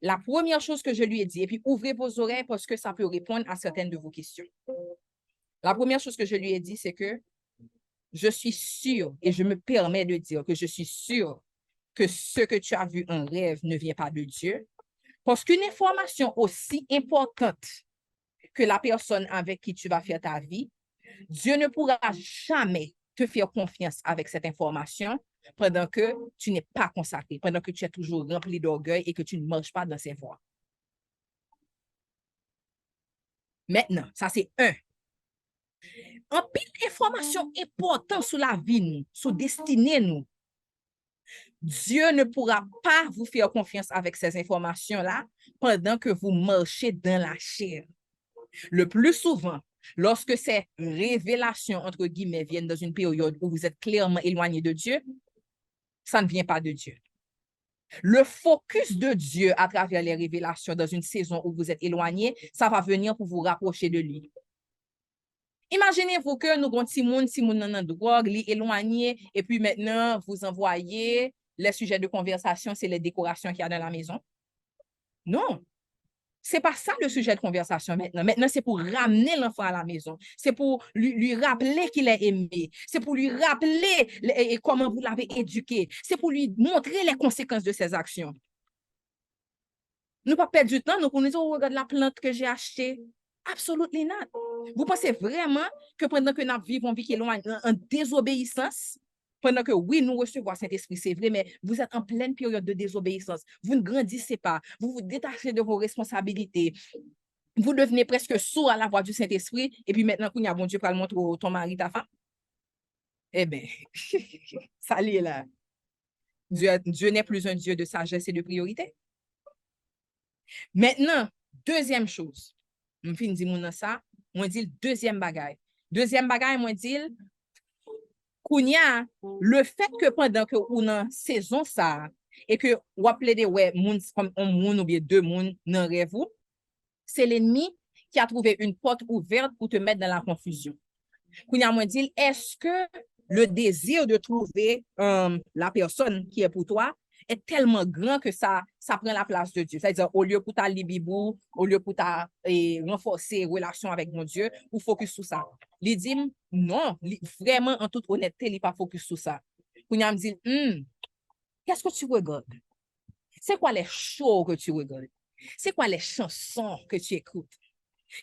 S1: La première chose que je lui ai dit, et puis ouvrez vos oreilles parce que ça peut répondre à certaines de vos questions. La première chose que je lui ai dit, c'est que je suis sûre, et je me permets de dire que je suis sûre que ce que tu as vu en rêve ne vient pas de Dieu, parce qu'une information aussi importante que la personne avec qui tu vas faire ta vie, Dieu ne pourra jamais te faire confiance avec cette information pendant que tu n'es pas consacré, pendant que tu es toujours rempli d'orgueil et que tu ne marches pas dans ses voies. Maintenant, ça c'est un. En pile d'informations importantes sur la vie, nous, sur destinée, nous, Dieu ne pourra pas vous faire confiance avec ces informations-là pendant que vous marchez dans la chair. Le plus souvent, lorsque ces révélations, entre guillemets, viennent dans une période où vous êtes clairement éloigné de Dieu, ça ne vient pas de Dieu. Le focus de Dieu à travers les révélations dans une saison où vous êtes éloigné, ça va venir pour vous rapprocher de lui. Imaginez-vous que nous avons Timoun nan drogue, li éloigné, et puis maintenant, vous envoyez les sujets de conversation, c'est les décorations qu'il y a dans la maison. Non. C'est pas ça le sujet de conversation maintenant. Maintenant, c'est pour ramener l'enfant à la maison. C'est pour lui rappeler qu'il est aimé. C'est pour lui rappeler comment vous l'avez éduqué. C'est pour lui montrer les conséquences de ses actions. Nous pas perdre du temps, nous pour nous dire, oh, regarde la plante que j'ai achetée. Absolument not. Vous pensez vraiment que pendant que nous vivons une vie qui est loin, en désobéissance, pendant que oui, nous recevons Saint-Esprit, c'est vrai, mais vous êtes en pleine période de désobéissance. Vous ne grandissez pas. Vous vous détachez de vos responsabilités. Vous devenez presque sourd à la voix du Saint-Esprit. Et puis maintenant, quand bon Dieu pour le montrer ton mari, ta femme. Eh bien, ça l'est là. Dieu n'est plus un Dieu de sagesse et de priorité. Maintenant, deuxième chose. Je finis de dire ça. Moi, dis le deuxième bagage. Deuxième bagage, moi, dis Kounya, le fait que pendant que on a saison ça et que ou appelez des ouais moun comme un moun ou bien deux moun dans rêve, c'est l'ennemi qui a trouvé une porte ouverte pour te mettre dans la confusion. Kounya moi dit est-ce que le désir de trouver la personne qui est pour toi est tellement grand que ça prend la place de Dieu. C'est-à-dire, au lieu pour ta libibou, au lieu pour ta renforcer relation avec mon Dieu, ou focus sur ça. Il dit, non, vraiment, en toute honnêteté, il n'est pas focus sur ça. Puis il me dit, qu'est-ce que tu regardes? C'est quoi les shows que tu regardes? C'est quoi les chansons que tu écoutes?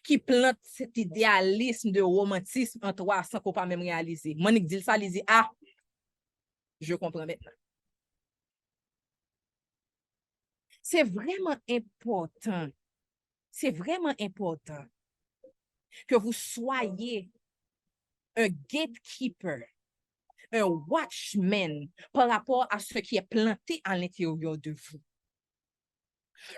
S1: Qui plante cet idéalisme de romantisme en toi sans qu'on pas même réaliser. Monique dit ça, il dit, ah, je comprends maintenant. C'est vraiment important. C'est vraiment important que vous soyez un gatekeeper, un watchman par rapport à ce qui est planté à l'intérieur de vous.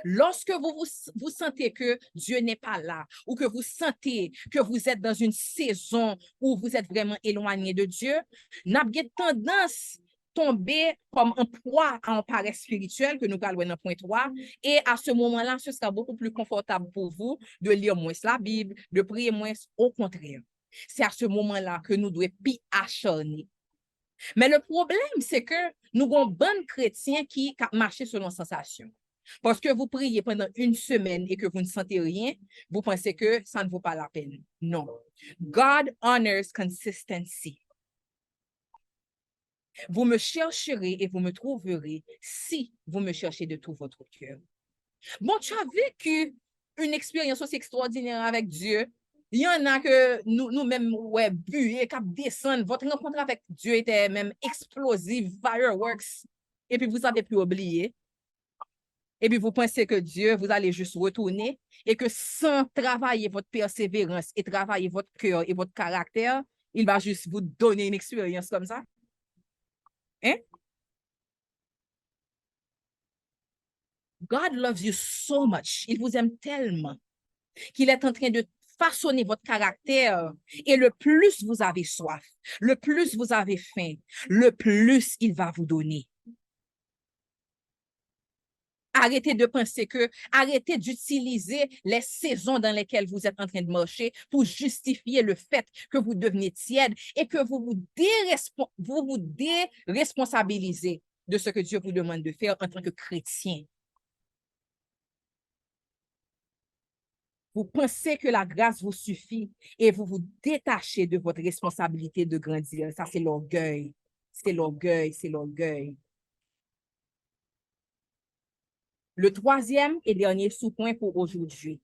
S1: Lorsque vous sentez que Dieu n'est pas là ou que vous sentez que vous êtes dans une saison où vous êtes vraiment éloigné de Dieu, n'avez tendance tomber comme un proie en paresse spirituelle que nous parlons dans point 3 et à ce moment-là, ce sera beaucoup plus confortable pour vous de lire moins la Bible, de prier moins, au contraire. C'est à ce moment-là que nous devons acharner. Mais le problème, c'est que nous avons bon chrétiens qui marchent selon sensation. Parce que vous priez pendant une semaine et que vous ne sentez rien, vous pensez que ça ne vaut pas la peine. Non. God honors consistency. Vous me chercherez et vous me trouverez si vous me cherchez de tout votre cœur. Bon, tu as vécu une expérience aussi extraordinaire avec Dieu. Il y en a que nous-mêmes, ouais, bués, cap descendre. Votre rencontre avec Dieu était même explosive, fireworks. Et puis vous avez pu oublier. Et puis vous pensez que Dieu, vous allez juste retourner et que sans travailler votre persévérance et travailler votre cœur et votre caractère, il va juste vous donner une expérience comme ça. Hein? God loves you so much. Il vous aime tellement qu'il est en train de façonner votre caractère. Et le plus vous avez soif, le plus vous avez faim, le plus il va vous donner. Arrêtez de penser arrêtez d'utiliser les saisons dans lesquelles vous êtes en train de marcher pour justifier le fait que vous devenez tiède et que vous vous déresponsabilisez de ce que Dieu vous demande de faire en tant que chrétien. Vous pensez que la grâce vous suffit et vous vous détachez de votre responsabilité de grandir. Ça, c'est l'orgueil. C'est l'orgueil, c'est l'orgueil. Le troisième et dernier sous-point pour aujourd'hui.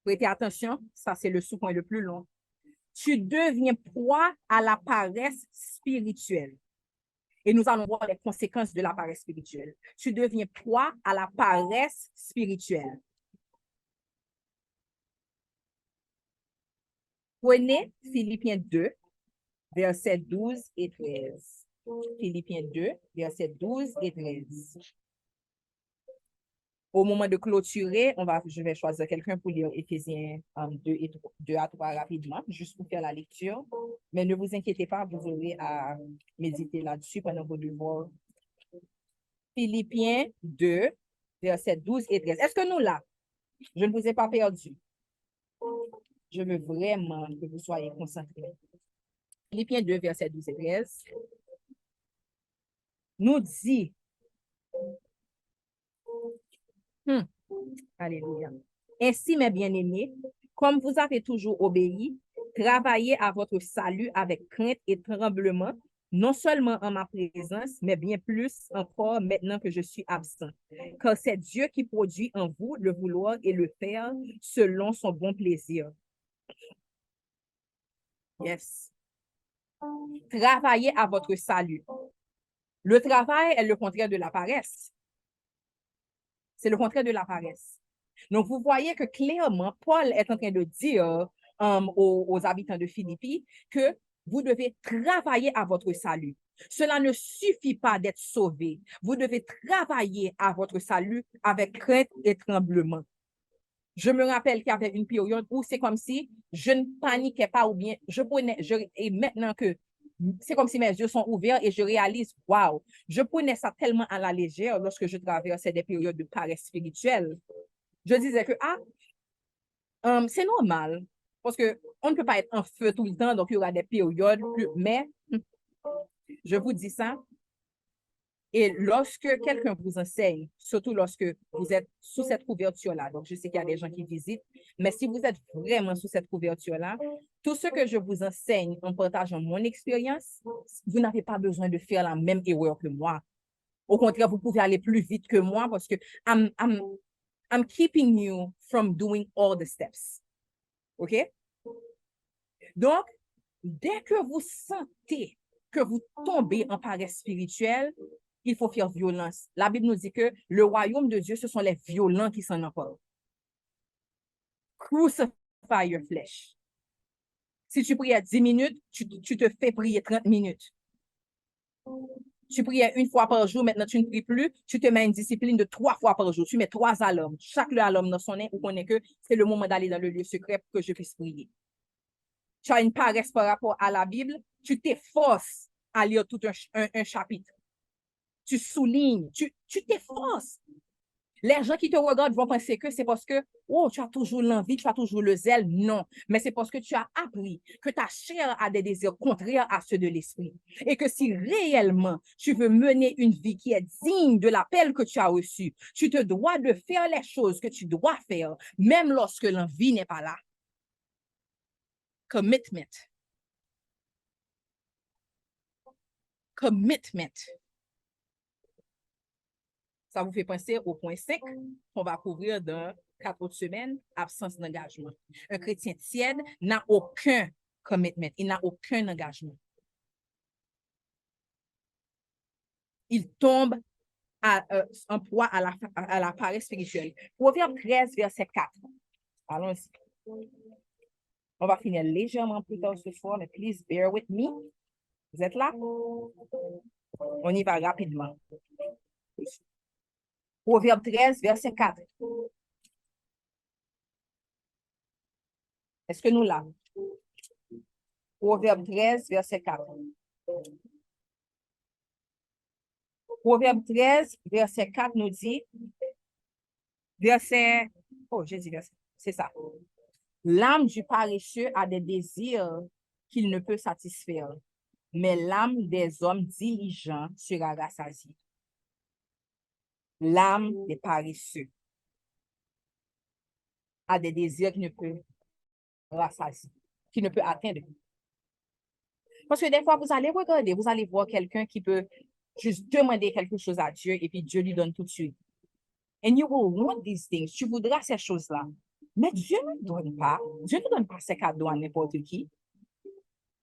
S1: Prêtez attention, ça c'est le sous-point le plus long. Tu deviens proie à la paresse spirituelle. Et nous allons voir les conséquences de la paresse spirituelle. Tu deviens proie à la paresse spirituelle. Prenez Philippiens 2, versets 12 et 13. Philippiens 2, versets 12 et 13. Au moment de clôturer, je vais choisir quelqu'un pour lire Éphésiens 2 à 3 rapidement, juste pour faire la lecture. Mais ne vous inquiétez pas, vous aurez à méditer là-dessus pendant vos devoirs. Philippiens 2, versets 12 et 13. Est-ce que nous là? Je ne vous ai pas perdu. Je veux vraiment que vous soyez concentrés. Philippiens 2, versets 12 et 13 nous dit Hmm. Alléluia. Ainsi, mes bien-aimés, comme vous avez toujours obéi, travaillez à votre salut avec crainte et tremblement, non seulement en ma présence, mais bien plus encore maintenant que je suis absent. Car c'est Dieu qui produit en vous le vouloir et le faire selon son bon plaisir. Yes. Travaillez à votre salut. Le travail est le contraire de la paresse. C'est le contraire de la paresse. Donc, vous voyez que clairement, Paul est en train de dire aux habitants de Philippi que vous devez travailler à votre salut. Cela ne suffit pas d'être sauvé. Vous devez travailler à votre salut avec crainte et tremblement. Je me rappelle qu'il y avait une période où c'est comme si je ne paniquais pas ou bien et maintenant que c'est comme si mes yeux sont ouverts et je réalise, waouh, je prenais ça tellement à la légère lorsque je traversais des périodes de paresse spirituelle. Je disais que, c'est normal parce qu'on ne peut pas être en feu tout le temps, donc il y aura des périodes, mais je vous dis ça, et lorsque quelqu'un vous enseigne, surtout lorsque vous êtes sous cette couverture-là, donc je sais qu'il y a des gens qui visitent, mais si vous êtes vraiment sous cette couverture-là, tout ce que je vous enseigne en partageant mon expérience, vous n'avez pas besoin de faire la même erreur que moi. Au contraire, vous pouvez aller plus vite que moi parce que I'm keeping you from doing all the steps. OK? Donc, dès que vous sentez que vous tombez en paresse spirituelle, il faut faire violence. La Bible nous dit que le royaume de Dieu, ce sont les violents qui s'en emparent. Crucify your flesh. Si tu priais 10 minutes, tu te fais prier 30 minutes. Tu priais une fois par jour, maintenant tu ne pries plus, tu te mets une discipline de 3 fois par jour. Tu mets 3 alarmes. Chaque alarme dans son nez, on connaît que c'est le moment d'aller dans le lieu secret pour que je puisse prier. Tu as une paresse par rapport à la Bible, tu t'efforces à lire tout un chapitre. Tu soulignes, tu t'efforces. Les gens qui te regardent vont penser que c'est parce que, oh, tu as toujours l'envie, tu as toujours le zèle. Non, mais c'est parce que tu as appris que ta chair a des désirs contraires à ceux de l'esprit. Et que si réellement tu veux mener une vie qui est digne de l'appel que tu as reçu, tu te dois de faire les choses que tu dois faire, même lorsque l'envie n'est pas là. Commitment. Commitment. Ça vous fait penser au point 5 qu'on va couvrir dans 4 autres semaines, absence d'engagement. Un chrétien tiède n'a aucun commitment, il n'a aucun engagement. Il tombe en proie à la paresse spirituelle. Proverbe 13, verset 4. Allons-y. On va finir légèrement plus tard ce soir, mais please bear with me. Vous êtes là? On y va rapidement. Proverbe 13, verset 4. Est-ce que nous l'avons? Proverbe 13, verset 4. Proverbe 13, verset 4 nous dit, j'ai dit verset, c'est ça. L'âme du paresseux a des désirs qu'il ne peut satisfaire, mais l'âme des hommes diligents sera rassasiée. L'âme des paresseux a des désirs qu'il ne peut rassasier, qu'il ne peut atteindre. Parce que des fois, vous allez regarder, vous allez voir quelqu'un qui peut juste demander quelque chose à Dieu et puis Dieu lui donne tout de suite. And you will want these things. Tu voudras ces choses-là. Mais Dieu ne donne pas. Dieu ne donne pas ses cadeaux à n'importe qui.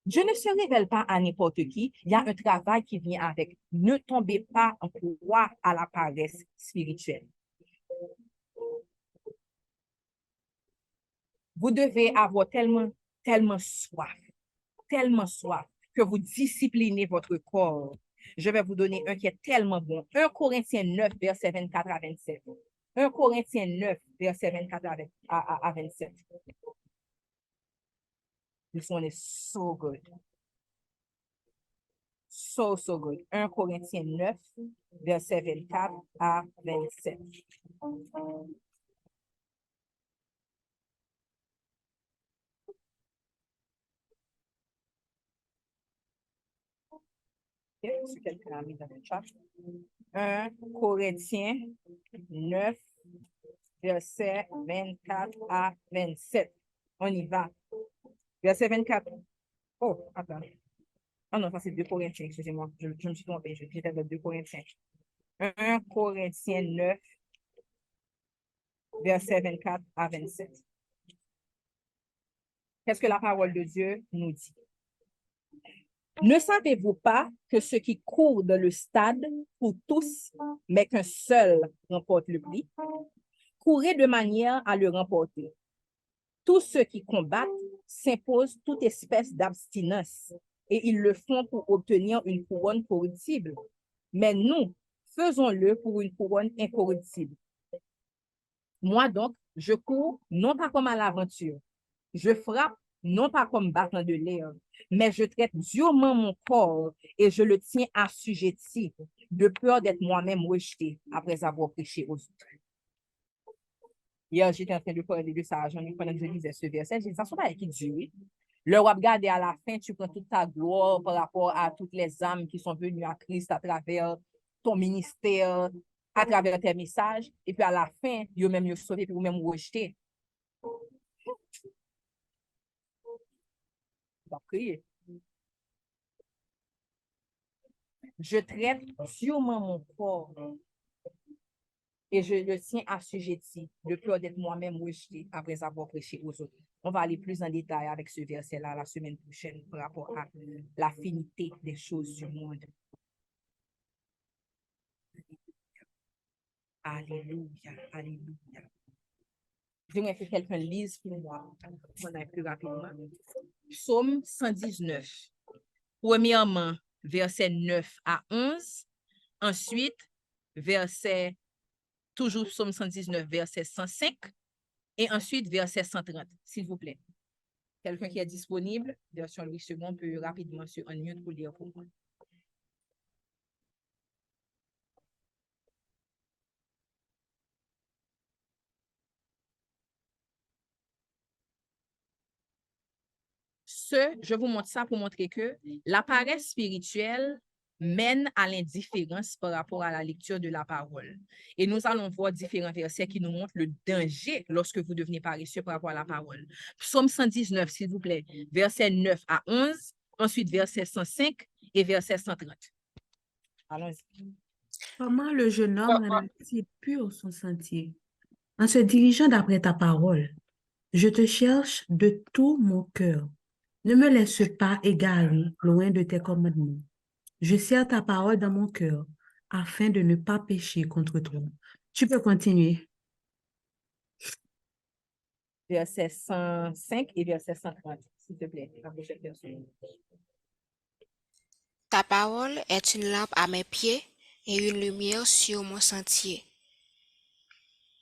S1: Dieu ne se révèle pas à n'importe qui. Il y a un travail qui vient avec. Ne tombez pas en proie à la paresse spirituelle. Vous devez avoir tellement soif que vous disciplinez votre corps. Je vais vous donner un qui est tellement bon. 1 Corinthiens 9, verset 24 à 27. 1 Corinthiens 9, verset 24 à 27. This one is so good. So good. 1 Corinthiens 9, verset 24 à 27. Si quelqu'un a mis dans le chat. 1 Corinthiens 9, verset 24 à 27. On y va. Verset 24. Oh, attends. Ah non, ça c'est 2 Corinthiens, excusez-moi. Je me suis trompé, j'étais dans 2 Corinthiens. 1 Corinthiens 9, verset 24 à 27. Qu'est-ce que la parole de Dieu nous dit? Ne savez-vous pas que ceux qui courent dans le stade courent tous, mais qu'un seul remporte le prix? Courez de manière à le remporter. Tous ceux qui combattent s'imposent toute espèce d'abstinence et ils le font pour obtenir une couronne corruptible. Mais nous, faisons-le pour une couronne incorruptible. Moi donc, je cours non pas comme à l'aventure. Je frappe non pas comme battant de l'air, mais je traite durement mon corps et je le tiens assujetti, de peur d'être moi-même rejeté après avoir prêché aux autres. Hier, j'étais en train de parler de ça, pendant que je lisais ce verset, j'ai dit, ça ne sont pas qui Dieu. Le regarder à la fin, tu prends toute ta gloire par rapport à toutes les âmes qui sont venues à Christ à travers ton ministère, à travers tes messages, et puis à la fin, ils même sauvé, puis vous même rejeté. Va prier. Je traite durement mon corps et je le tiens assujetti, de peur d'être moi-même rejeté après avoir prêché aux autres. On va aller plus en détail avec ce verset-là la semaine prochaine par rapport à la finité des choses du monde. Alléluia, alléluia. J'aimerais que quelqu'un lise pour moi, on a plus rapidement. Psaume 119. Premièrement, verset 9 à 11. Ensuite, toujours Psaume 119, verset 105. Et ensuite, verset 130, s'il vous plaît. Quelqu'un qui est disponible, version Louis II, peut rapidement se unmute pour lire pour moi. Je vous montre ça pour montrer que la paresse spirituelle mène à l'indifférence par rapport à la lecture de la parole. Et nous allons voir différents versets qui nous montrent le danger lorsque vous devenez paresseux par rapport à la parole. Psaume 119, s'il vous plaît, verset 9 à 11, ensuite verset 105 et verset 130. Allons-y.
S3: Comment le jeune homme rend-il pur son sentier? En se dirigeant d'après ta parole, je te cherche de tout mon cœur. Ne me laisse pas égarer loin de tes commandements. Je serre ta parole dans mon cœur afin de ne pas pécher contre toi. Tu peux continuer.
S1: Verset 105 et verset 130, s'il te plaît.
S4: Ta parole est une lampe à mes pieds et une lumière sur mon sentier.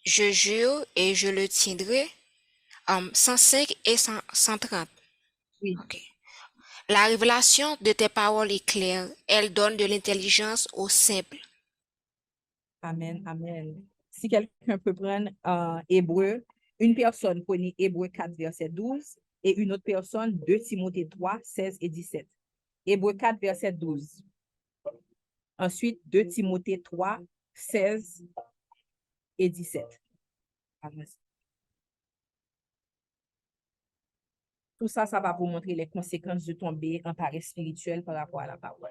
S4: Je jure et je le tiendrai. 105 et 130.
S1: Oui.
S4: Okay. La révélation de tes paroles est claire. Elle donne de l'intelligence aux simples.
S1: Amen, amen. Si quelqu'un peut prendre Hébreu, une personne prenez Hébreu 4, verset 12, et une autre personne 2 Timothée 3, 16 et 17. Hébreu 4, verset 12. Ensuite, 2 Timothée 3, 16 et 17. Amen. Tout ça, ça va vous montrer les conséquences de tomber en paresse spirituelle par rapport à la parole.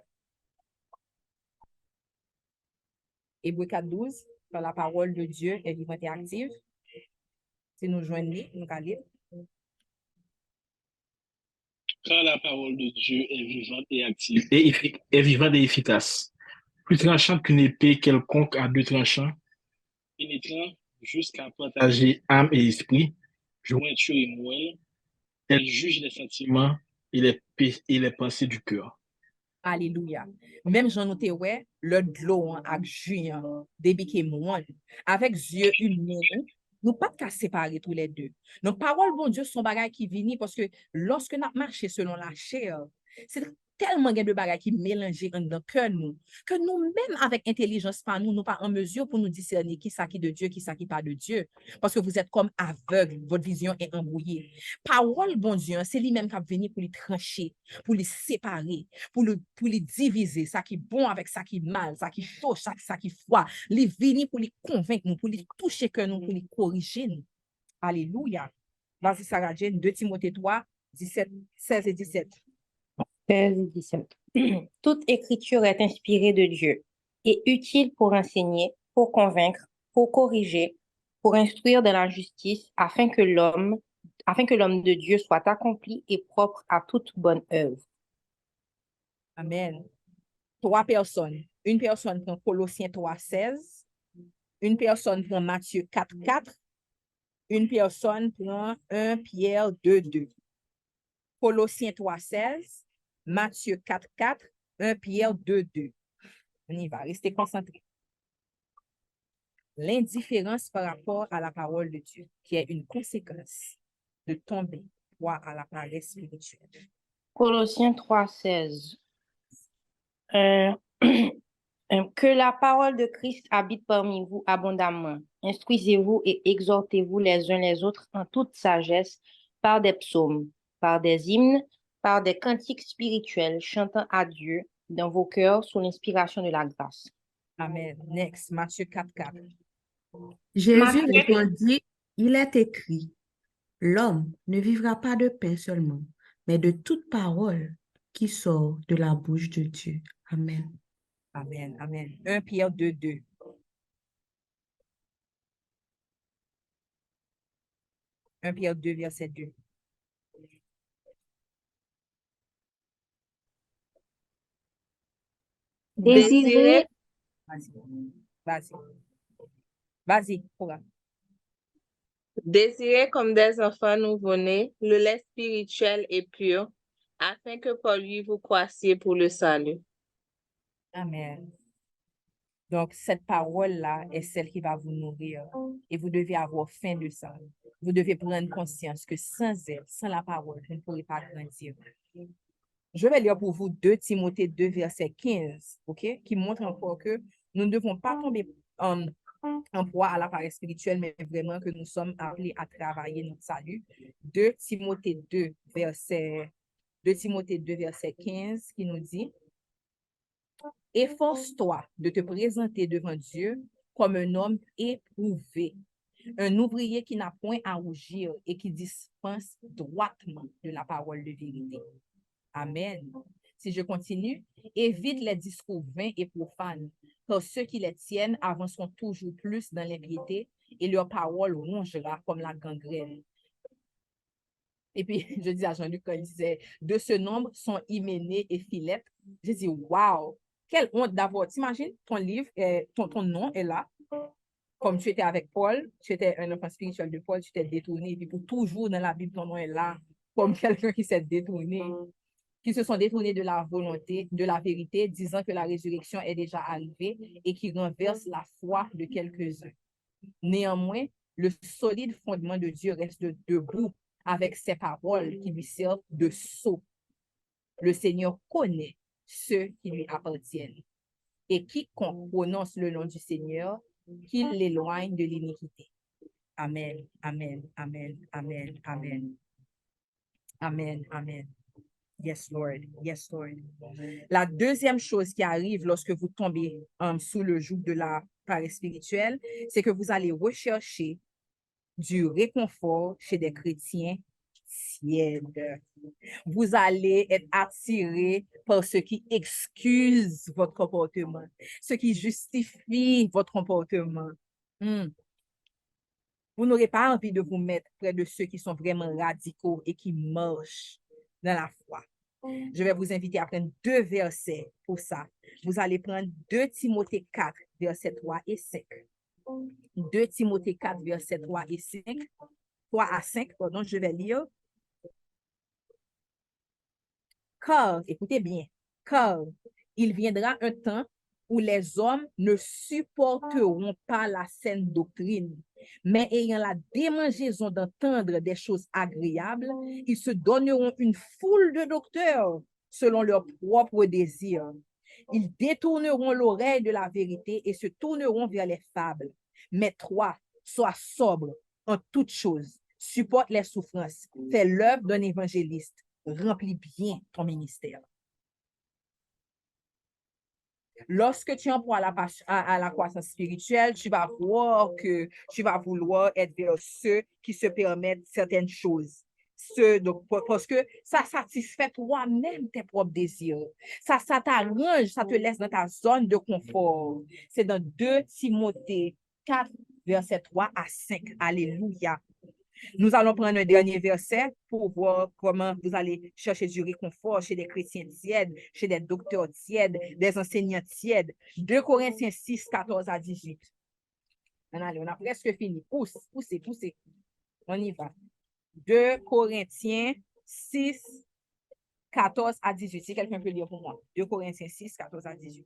S1: Hébreu 4, 12, par la parole de Dieu est vivante et active. Si nous joignons, nous allons lire.
S5: Car la parole de Dieu est vivante et active, est vivante et efficace, plus tranchante qu'une épée quelconque à 2 tranchants, pénétrant jusqu'à partager âme et esprit, jointure et moelle. Elle juge les sentiments et les pensées du cœur.
S1: Alléluia. Même j'en noté, ouais, le dlo avec juin, début qui est avec yeux humains, nous pas qu'à séparer tous les deux. Donc, parole, bon Dieu, son bagage qui vient parce que lorsque nous marchons selon la chair, c'est tellement de bagages qui mélangent dans cœur nous, que nous-mêmes avec intelligence par nous, nous pas en mesure pour nous discerner qui ça qui de Dieu, qui ça qui pas de Dieu. Parce que vous êtes comme aveugle, votre vision est embrouillée. Parole, bon Dieu, c'est lui-même qui a venu pour les trancher, pour les séparer, pour les diviser, ça qui est bon avec ça qui est mal, ça qui est chaud, ça qui est froid. Les venir pour les convaincre nous, pour les toucher que nous, pour les corriger nous. Alléluia. Vas-y, Sarah Jane, 2 Timothée 3, 16 et 17.
S6: 16 et 17. Toute écriture est inspirée de Dieu et utile pour enseigner, pour convaincre, pour corriger, pour instruire de la justice, afin que l'homme de Dieu soit accompli et propre à toute bonne œuvre.
S1: Amen. 3 personnes. Une personne prend Colossiens 3, 16. Une personne prend Matthieu 4, 4. Une personne prend 1 Pierre 2, 2. Colossiens 3, 16. Matthieu 4, 4. 1 Pierre 2, 2. On y va, restez concentrés. L'indifférence par rapport à la parole de Dieu, qui est une conséquence de tomber à la paresse spirituelle.
S6: Colossiens 3, 16. Que la parole de Christ habite parmi vous abondamment. Instruisez-vous et exhortez-vous les uns les autres en toute sagesse par des psaumes, par des hymnes, par des cantiques spirituels, chantant à Dieu dans vos cœurs sous l'inspiration de la grâce.
S1: Amen. Next, Matthieu 4, 4.
S3: Jésus
S6: Matthieu.
S3: répondit, il est écrit, l'homme ne vivra pas de pain seulement, mais de toute parole qui sort de la bouche de Dieu. Amen.
S1: Amen. Amen. 1 Pierre 2, 2. Pierre 2, verset 2.
S6: Désirez
S1: Vas-y, programme.
S7: Désirez comme des enfants nouveau-nés le lait spirituel et pur, afin que par lui vous croissiez pour le salut.
S1: Amen. Donc, cette parole-là est celle qui va vous nourrir et vous devez avoir faim de ça. Vous devez prendre conscience que sans elle, sans la parole, vous ne pourrez pas grandir. Je vais lire pour vous 2 Timothée 2, verset 15, ok, qui montre encore que nous ne devons pas tomber en proie à la paresse spirituelle, mais vraiment que nous sommes appelés à travailler notre salut. 2 Timothée 2, verset 15, qui nous dit: efforce-toi de te présenter devant Dieu comme un homme éprouvé, un ouvrier qui n'a point à rougir et qui dispense droitement de la parole de vérité. Amen. Si je continue, évite les discours vains et profanes, car ceux qui les tiennent avanceront toujours plus dans l'impiété et leur parole rongera comme la gangrène. Et puis, je dis à Jean-Luc quand il disait, de ce nombre sont Hyménée et Philette. J'ai dit, waouh, quelle honte d'avoir. T'imagines, ton livre, ton nom est là. Comme tu étais avec Paul, tu étais un enfant spirituel de Paul, tu t'es détourné. Et puis, pour toujours dans la Bible, ton nom est là, comme quelqu'un qui s'est détourné, qui se sont détournés de la volonté, de la vérité, disant que la résurrection est déjà arrivée et qui renverse la foi de quelques-uns. Néanmoins, le solide fondement de Dieu reste debout avec ses paroles qui lui servent de sceau. Le Seigneur connaît ceux qui lui appartiennent. Et quiconque prononce le nom du Seigneur, qu'il l'éloigne de l'iniquité. Amen, amen, amen, amen, amen. Amen, amen. Yes, Lord. Yes, Lord. La deuxième chose qui arrive lorsque vous tombez sous le joug de la paresse spirituelle, c'est que vous allez rechercher du réconfort chez des chrétiens tièdes. Vous allez être attiré par ce qui excuse votre comportement, ce qui justifie votre comportement. Vous n'aurez pas envie de vous mettre près de ceux qui sont vraiment radicaux et qui marchent dans la foi. Je vais vous inviter à prendre 2 versets pour ça. Vous allez prendre 2 Timothée 4, versets 3 et 5. 2 Timothée 4, versets 3 et 5. 3 à 5, pardon, je vais lire. Car, écoutez bien, car il viendra un temps où les hommes ne supporteront pas la saine doctrine, mais ayant la démangeaison d'entendre des choses agréables, ils se donneront une foule de docteurs selon leurs propres désirs. Ils détourneront l'oreille de la vérité et se tourneront vers les fables. Mais toi, sois sobre en toutes choses, supporte les souffrances, fais l'œuvre d'un évangéliste, remplis bien ton ministère. Lorsque tu emploies à la croissance spirituelle, tu vas voir que tu vas vouloir être vers ceux qui se permettent certaines choses. Donc, parce que ça satisfait toi-même tes propres désirs. Ça t'arrange, ça te laisse dans ta zone de confort. C'est dans 2 Timothée 4, verset 3 à 5. Alléluia. Nous allons prendre un dernier verset pour voir comment vous allez chercher du réconfort chez des chrétiens tièdes, chez des docteurs tièdes, des enseignants tièdes. 2 Corinthiens 6, 14 à 18. Allez, on a presque fini. Poussez. On y va. 2 Corinthiens 6, 14 à 18. Si quelqu'un peut lire pour moi. 2 Corinthiens 6, 14 à 18.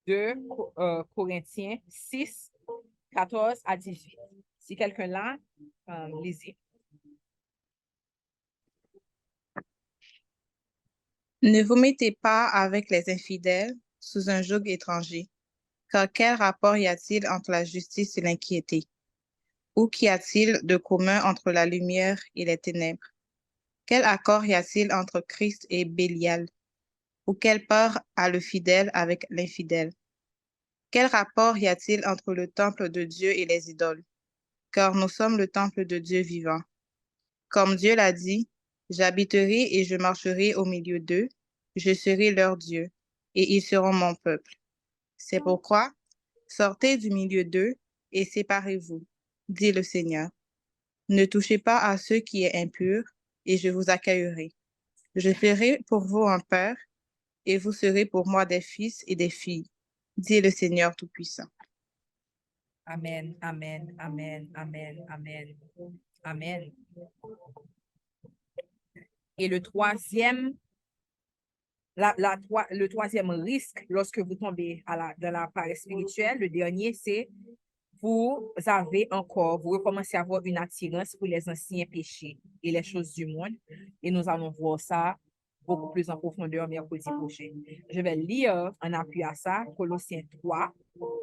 S1: De Corinthiens 6, 14 à 18. Si quelqu'un l'a, lisez.
S8: Ne vous mettez pas avec les infidèles sous un joug étranger, car quel rapport y a-t-il entre la justice et l'inquiété? Ou qu'y a-t-il de commun entre la lumière et les ténèbres? Quel accord y a-t-il entre Christ et Bélial? Ou quelle part a le fidèle avec l'infidèle? Quel rapport y a-t-il entre le temple de Dieu et les idoles? Car nous sommes le temple de Dieu vivant. Comme Dieu l'a dit, j'habiterai et je marcherai au milieu d'eux, je serai leur Dieu, et ils seront mon peuple. C'est pourquoi, sortez du milieu d'eux et séparez-vous, dit le Seigneur. Ne touchez pas à ce qui est impur, et je vous accueillerai. Je ferai pour vous un père, et vous serez pour moi des fils et des filles, dit le Seigneur Tout-Puissant.
S1: Amen, amen, amen, amen, amen, amen. Et le troisième risque lorsque vous tombez dans la paresse spirituelle, le dernier, c'est vous recommencez à avoir une attirance pour les anciens péchés et les choses du monde. Et nous allons voir ça beaucoup plus en profondeur mercredi prochain. Je vais lire en appui à ça Colossiens 3,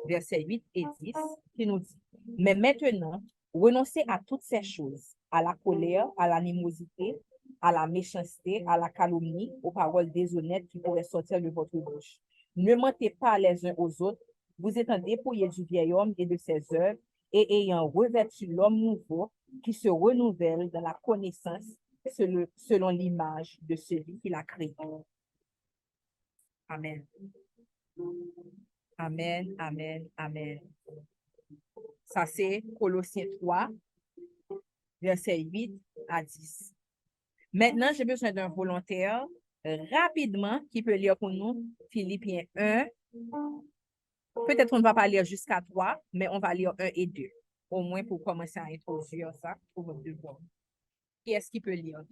S1: versets 8 et 10, qui nous dit: mais maintenant, renoncez à toutes ces choses, à la colère, à l'animosité, à la méchanceté, à la calomnie, aux paroles déshonnêtes qui pourraient sortir de votre bouche. Ne mentez pas les uns aux autres, vous étant dépouillés du vieil homme et de ses œuvres, et ayant revêtu l'homme nouveau qui se renouvelle dans la connaissance selon l'image de celui qui l'a créé. Amen. Amen, amen, amen. Ça, c'est Colossiens 3, versets 8 à 10. Maintenant, j'ai besoin d'un volontaire rapidement qui peut lire pour nous Philippiens 1. Peut-être on ne va pas lire jusqu'à 3, mais on va lire 1 et 2. Au moins pour commencer à introduire ça pour votre devoir. Qui est-ce qui peut lire?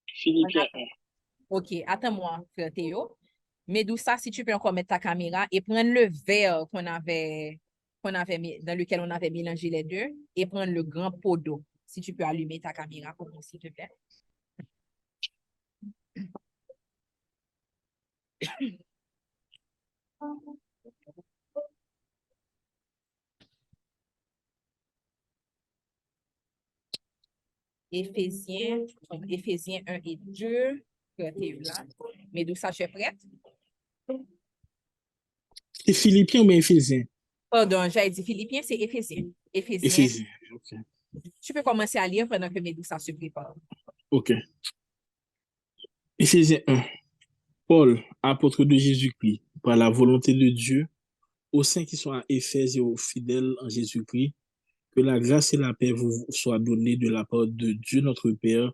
S5: Philippiens 1.
S1: OK, attends-moi, frère Théo. Mais d'où ça, si tu peux encore mettre ta caméra et prendre le verre dans lequel on avait mélangé les deux et prendre le grand pot d'eau. Si tu peux allumer ta caméra pour moi, s'il te plaît. Éphésiens 1 et 2. Là. Mais d'où ça, je suis prête?
S5: C'est Philippiens ou bien Éphésiens?
S1: Pardon, j'avais dit Philippiens, c'est Éphésiens.
S5: Éphésiens, ok.
S1: Tu peux commencer à lire pendant que Médoussa se prépare.
S5: Ok. Éphésiens 1. Paul, apôtre de Jésus-Christ, par la volonté de Dieu, aux saints qui sont à Éphèse et aux fidèles en Jésus-Christ, que la grâce et la paix vous soient données de la part de Dieu notre Père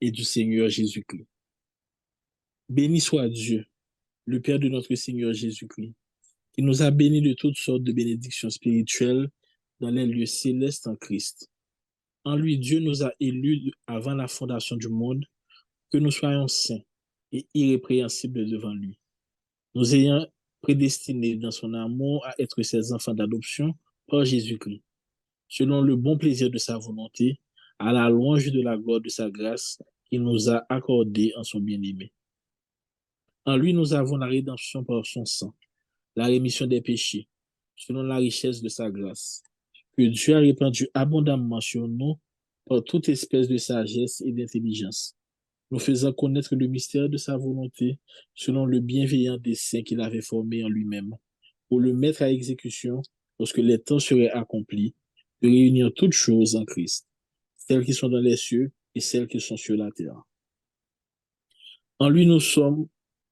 S5: et du Seigneur Jésus-Christ. Béni soit Dieu, le Père de notre Seigneur Jésus-Christ, qui nous a bénis de toutes sortes de bénédictions spirituelles dans les lieux célestes en Christ. En lui, Dieu nous a élus avant la fondation du monde, que nous soyons saints et irrépréhensibles devant lui. Nous ayant prédestinés dans son amour à être ses enfants d'adoption par Jésus-Christ, selon le bon plaisir de sa volonté, à la louange de la gloire de sa grâce qu'il nous a accordée en son bien-aimé. En lui, nous avons la rédemption par son sang, la rémission des péchés, selon la richesse de sa grâce, que Dieu a répandu abondamment sur nous par toute espèce de sagesse et d'intelligence, nous faisant connaître le mystère de sa volonté, selon le bienveillant dessein qu'il avait formé en lui-même, pour le mettre à exécution lorsque les temps seraient accomplis, de réunir toutes choses en Christ, celles qui sont dans les cieux et celles qui sont sur la terre. En lui, nous sommes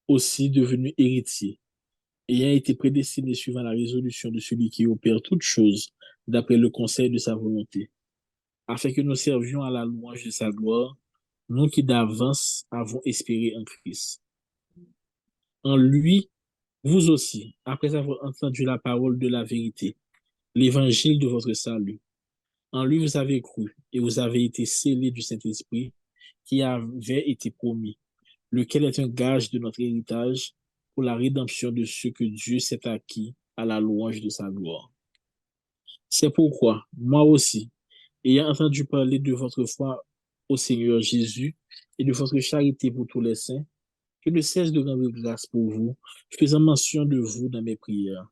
S5: aussi devenus héritiers, ayant été prédestinés suivant la résolution de celui qui opère toutes choses d'après le conseil de sa volonté, afin que nous servions à la louange de sa gloire, nous qui d'avance avons espéré en Christ. En lui, vous aussi, après avoir entendu la parole de la vérité, l'évangile de votre salut, en lui vous avez cru et vous avez été scellés du Saint-Esprit qui avait été promis, lequel est un gage de notre héritage pour la rédemption de ceux que Dieu s'est acquis à la louange de sa gloire. C'est pourquoi, moi aussi, ayant entendu parler de votre foi au Seigneur Jésus et de votre charité pour tous les saints, je ne cesse de rendre grâce pour vous, faisant mention de vous dans mes prières,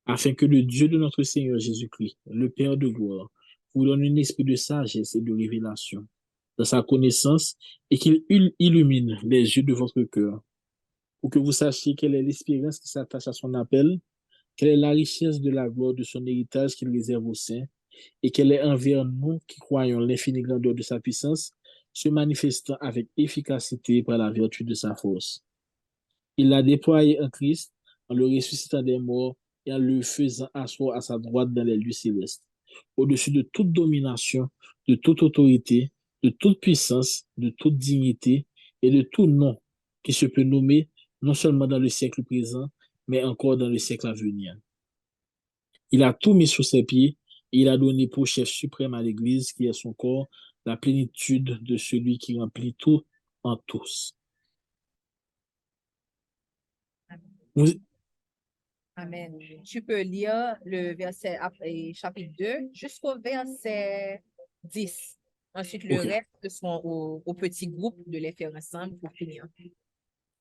S5: afin que le Dieu de notre Seigneur Jésus-Christ, le Père de gloire, vous donne un esprit de sagesse et de révélation dans sa connaissance et qu'il illumine les yeux de votre cœur, pour que vous sachiez quelle est l'espérance qui s'attache à son appel, quelle est la richesse de la gloire de son héritage qu'il réserve aux saints, et quelle est envers nous qui croyons l'infinie grandeur de sa puissance, se manifestant avec efficacité par la vertu de sa force. Il l'a déployé en Christ, en le ressuscitant des morts et en le faisant asseoir à sa droite dans les lieux célestes, au-dessus de toute domination, de toute autorité, de toute puissance, de toute dignité et de tout nom qui se peut nommer, non seulement dans le siècle présent, mais encore dans le siècle à venir. Il a tout mis sous ses pieds et il a donné pour chef suprême à l'Église, qui est son corps, la plénitude de celui qui remplit tout en tous. Vous-
S1: Amen. Tu peux lire le verset chapitre 2 jusqu'au verset 10. Ensuite, le
S5: Ok,
S1: reste sont au petit groupe de les faire ensemble pour finir.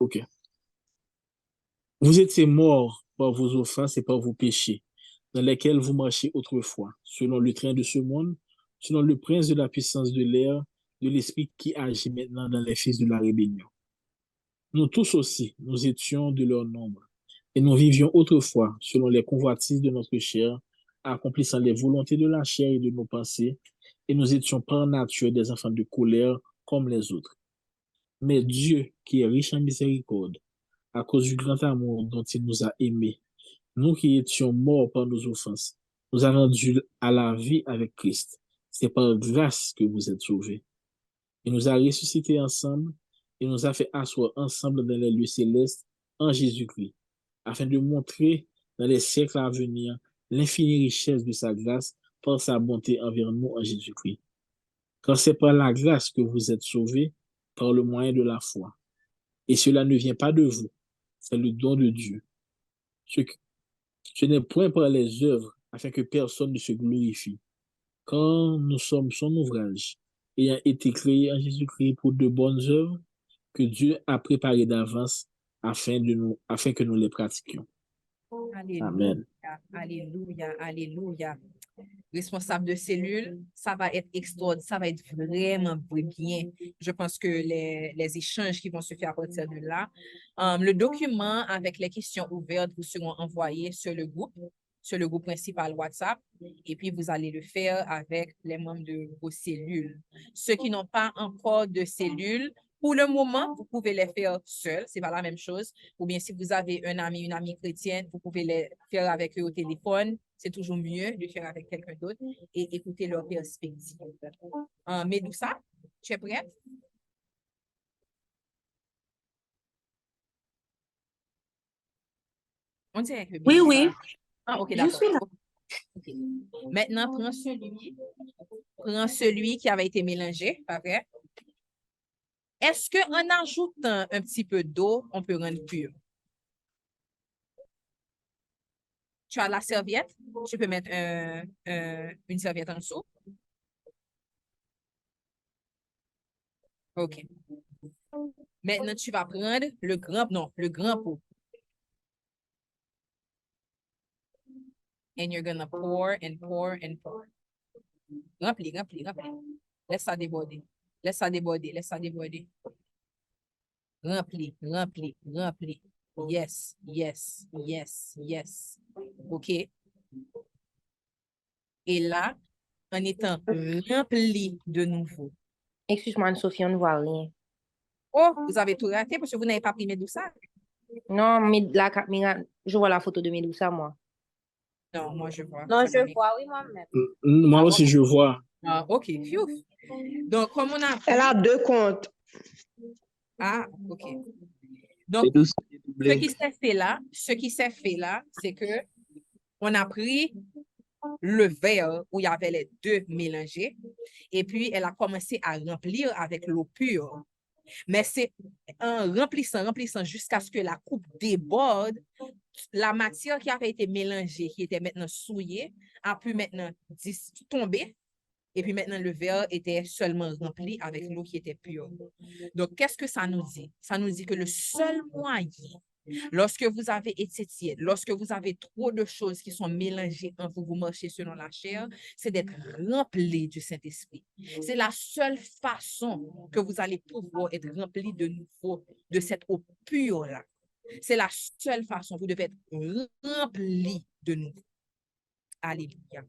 S5: ok. Vous étiez morts par vos offenses et par vos péchés, dans lesquels vous marchiez autrefois, selon le train de ce monde, selon le prince de la puissance de l'air, de l'esprit qui agit maintenant dans les fils de la rébellion. Nous tous aussi, nous étions de leur nombre, et nous vivions autrefois selon les convoitises de notre chair, accomplissant les volontés de la chair et de nos pensées, et nous étions par nature des enfants de colère comme les autres. Mais Dieu, qui est riche en miséricorde, à cause du grand amour dont il nous a aimés, nous qui étions morts par nos offenses, nous a rendus à la vie avec Christ. C'est par grâce que vous êtes sauvés. Il nous a ressuscités ensemble et nous a fait asseoir ensemble dans les lieux célestes en Jésus-Christ, afin de montrer dans les siècles à venir l'infinie richesse de sa grâce par sa bonté envers nous en Jésus-Christ. Car c'est par la grâce que vous êtes sauvés, par le moyen de la foi. Et cela ne vient pas de vous, c'est le don de Dieu. Ce n'est point par les œuvres, afin que personne ne se glorifie. Quand nous sommes son ouvrage, ayant été créés en Jésus-Christ pour de bonnes œuvres, que Dieu a préparées d'avance afin que nous les pratiquions.
S1: Alléluia,
S5: Amen.
S1: alléluia, alléluia. Responsable de cellule, ça va être extraordinaire, ça va être vraiment bien. Je pense que les échanges qui vont se faire à partir de là, le document avec les questions ouvertes vous seront envoyés sur le groupe principal WhatsApp, et puis vous allez le faire avec les membres de vos cellules. Ceux qui n'ont pas encore de cellules, pour le moment, vous pouvez les faire seuls, c'est pas la même chose. Ou bien si vous avez un ami, une amie chrétienne, vous pouvez les faire avec eux au téléphone. C'est toujours mieux de faire avec quelqu'un d'autre et écouter leur perspective. Médoussa, tu es prête? On dirait que
S3: Oui,
S1: Médoussa.
S3: oui,
S1: Ah, ok,
S3: je
S1: d'accord.
S3: suis là.
S1: Ok. Maintenant, prends celui qui avait été mélangé, pas vrai? Est-ce qu'en ajoutant un petit peu d'eau, on peut rendre pur? Tu as la serviette? Tu peux mettre une serviette en dessous. OK. Maintenant, tu vas prendre le grand pot. And you're gonna pour and pour and pour. Remplis. Laisse ça déborder. Remplis. Yes. OK. Et là, en étant rempli de nouveau.
S6: Excuse-moi, Anne-Sophie, on ne voit rien.
S1: Oh, vous avez tout raté parce que vous n'avez pas pris Medusa.
S6: Non, mais la caméra, je vois la photo de Medusa, moi.
S1: Non, moi je vois.
S7: Non,
S1: Ça
S7: je
S1: m'est-
S7: vois, oui, moi-même.
S5: Moi aussi, je vois.
S1: Ah, OK. Phew. Donc, comme on a...
S2: Elle a 2 comptes.
S1: Ah, OK. Donc,
S5: Et tout ça est
S1: ce
S5: doublé.
S1: qui s'est fait là, c'est que on a pris le verre où il y avait les deux mélangés et puis elle a commencé à remplir avec l'eau pure. Mais c'est en remplissant jusqu'à ce que la coupe déborde, la matière qui avait été mélangée, qui était maintenant souillée, a pu maintenant tomber. Et puis maintenant, le verre était seulement rempli avec l'eau qui était pure. Donc, qu'est-ce que ça nous dit? Ça nous dit que le seul moyen, lorsque vous avez été tiède, lorsque vous avez trop de choses qui sont mélangées en vous, vous marchez selon la chair, c'est d'être rempli du Saint-Esprit. C'est la seule façon que vous allez pouvoir être rempli de nouveau de cette eau pure-là. C'est la seule façon. Vous devez être rempli de nouveau. Alléluia.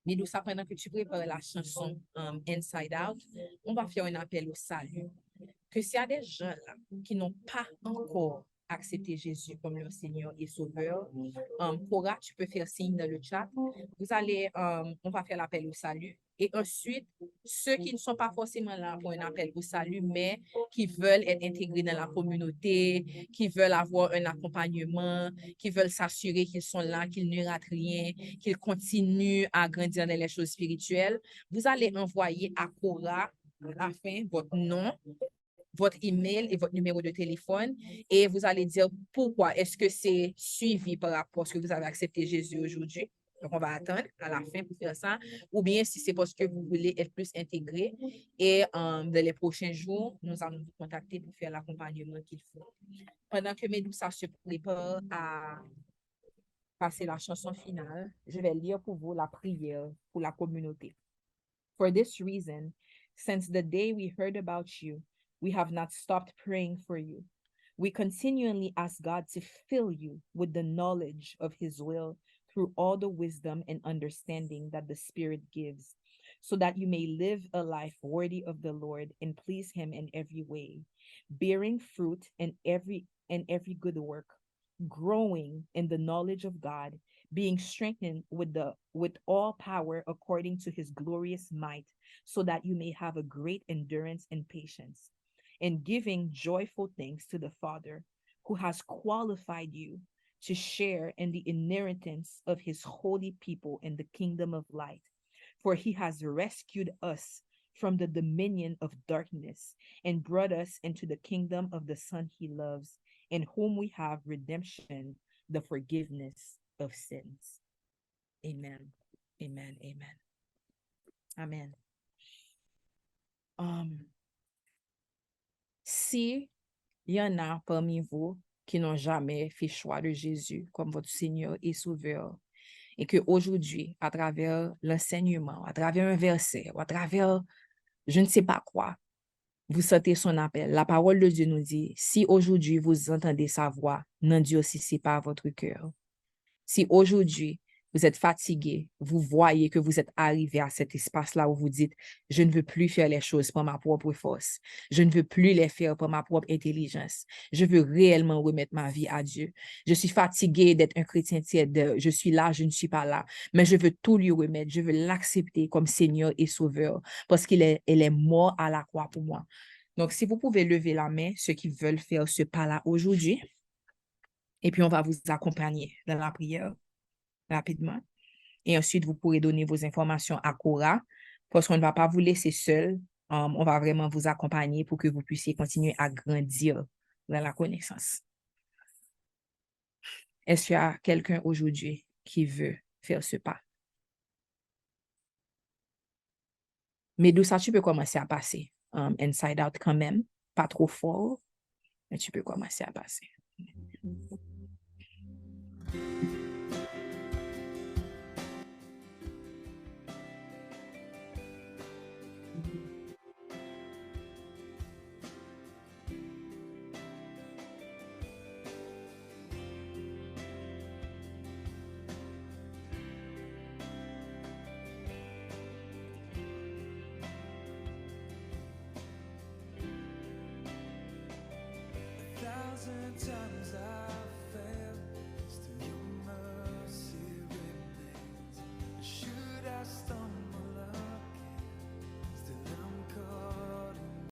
S1: Medusa, pendant que tu prépares la chanson Inside Out, on va faire un appel au salut. Que s'il y a des gens là qui n'ont pas encore accepté Jésus comme leur Seigneur et Sauveur, Cora, tu peux faire signe dans le chat. On va faire l'appel au salut. Et ensuite, ceux qui ne sont pas forcément là pour un appel au salut, mais qui veulent être intégrés dans la communauté, qui veulent avoir un accompagnement, qui veulent s'assurer qu'ils sont là, qu'ils ne ratent rien, qu'ils continuent à grandir dans les choses spirituelles, vous allez envoyer à Cora à la fin votre nom, votre email et votre numéro de téléphone et vous allez dire pourquoi. Est-ce que c'est suivi par rapport à ce que vous avez accepté Jésus aujourd'hui? Donc, on va attendre à la fin pour faire ça. Ou bien si c'est parce que vous voulez être plus intégré et dans les prochains jours, nous allons vous contacter pour faire l'accompagnement qu'il faut. Pendant que Medusa se prépare à passer la chanson finale, je vais lire pour vous la prière pour la communauté. For this reason, since the day we heard about you, we have not stopped praying for you. We continually ask God to fill you with the knowledge of his will through all the wisdom and understanding that the Spirit gives, so that you may live a life worthy of the Lord and please him in every way, bearing fruit in every good work, growing in the knowledge of God, being strengthened with all power according to his glorious might, so that you may have a great endurance and patience, and giving joyful thanks to the Father, who has qualified you to share in the inheritance of his holy people in the kingdom of light. For he has rescued us from the dominion of darkness and brought us into the kingdom of the Son he loves, in whom we have redemption, the forgiveness of sins. Amen. Amen. Amen. Amen. Si il y en a parmi vous qui n'ont jamais fait choix de Jésus comme votre Seigneur et Sauveur, et que aujourd'hui, à travers l'enseignement, à travers un verset, ou à travers je ne sais pas quoi, vous sentez son appel. La parole de Dieu nous dit, si aujourd'hui vous entendez sa voix, n'endurcissez pas votre cœur. Si aujourd'hui vous êtes fatigué, vous voyez que vous êtes arrivé à cet espace-là où vous dites, je ne veux plus faire les choses par ma propre force. Je ne veux plus les faire par ma propre intelligence. Je veux réellement remettre ma vie à Dieu. Je suis fatigué d'être un chrétien tiède. Je suis là, je ne suis pas là. Mais je veux tout lui remettre. Je veux l'accepter comme Seigneur et Sauveur parce qu'il est mort à la croix pour moi. Donc, si vous pouvez lever la main, ceux qui veulent faire ce pas-là aujourd'hui, et puis on va vous accompagner dans la prière rapidement. Et ensuite, vous pourrez donner vos informations à Cora parce qu'on ne va pas vous laisser seul. On va vraiment vous accompagner pour que vous puissiez continuer à grandir dans la connaissance. Est-ce qu'il y a quelqu'un aujourd'hui qui veut faire ce pas? Medusa, tu peux commencer à passer. Inside Out quand même, pas trop fort, mais tu peux commencer à passer.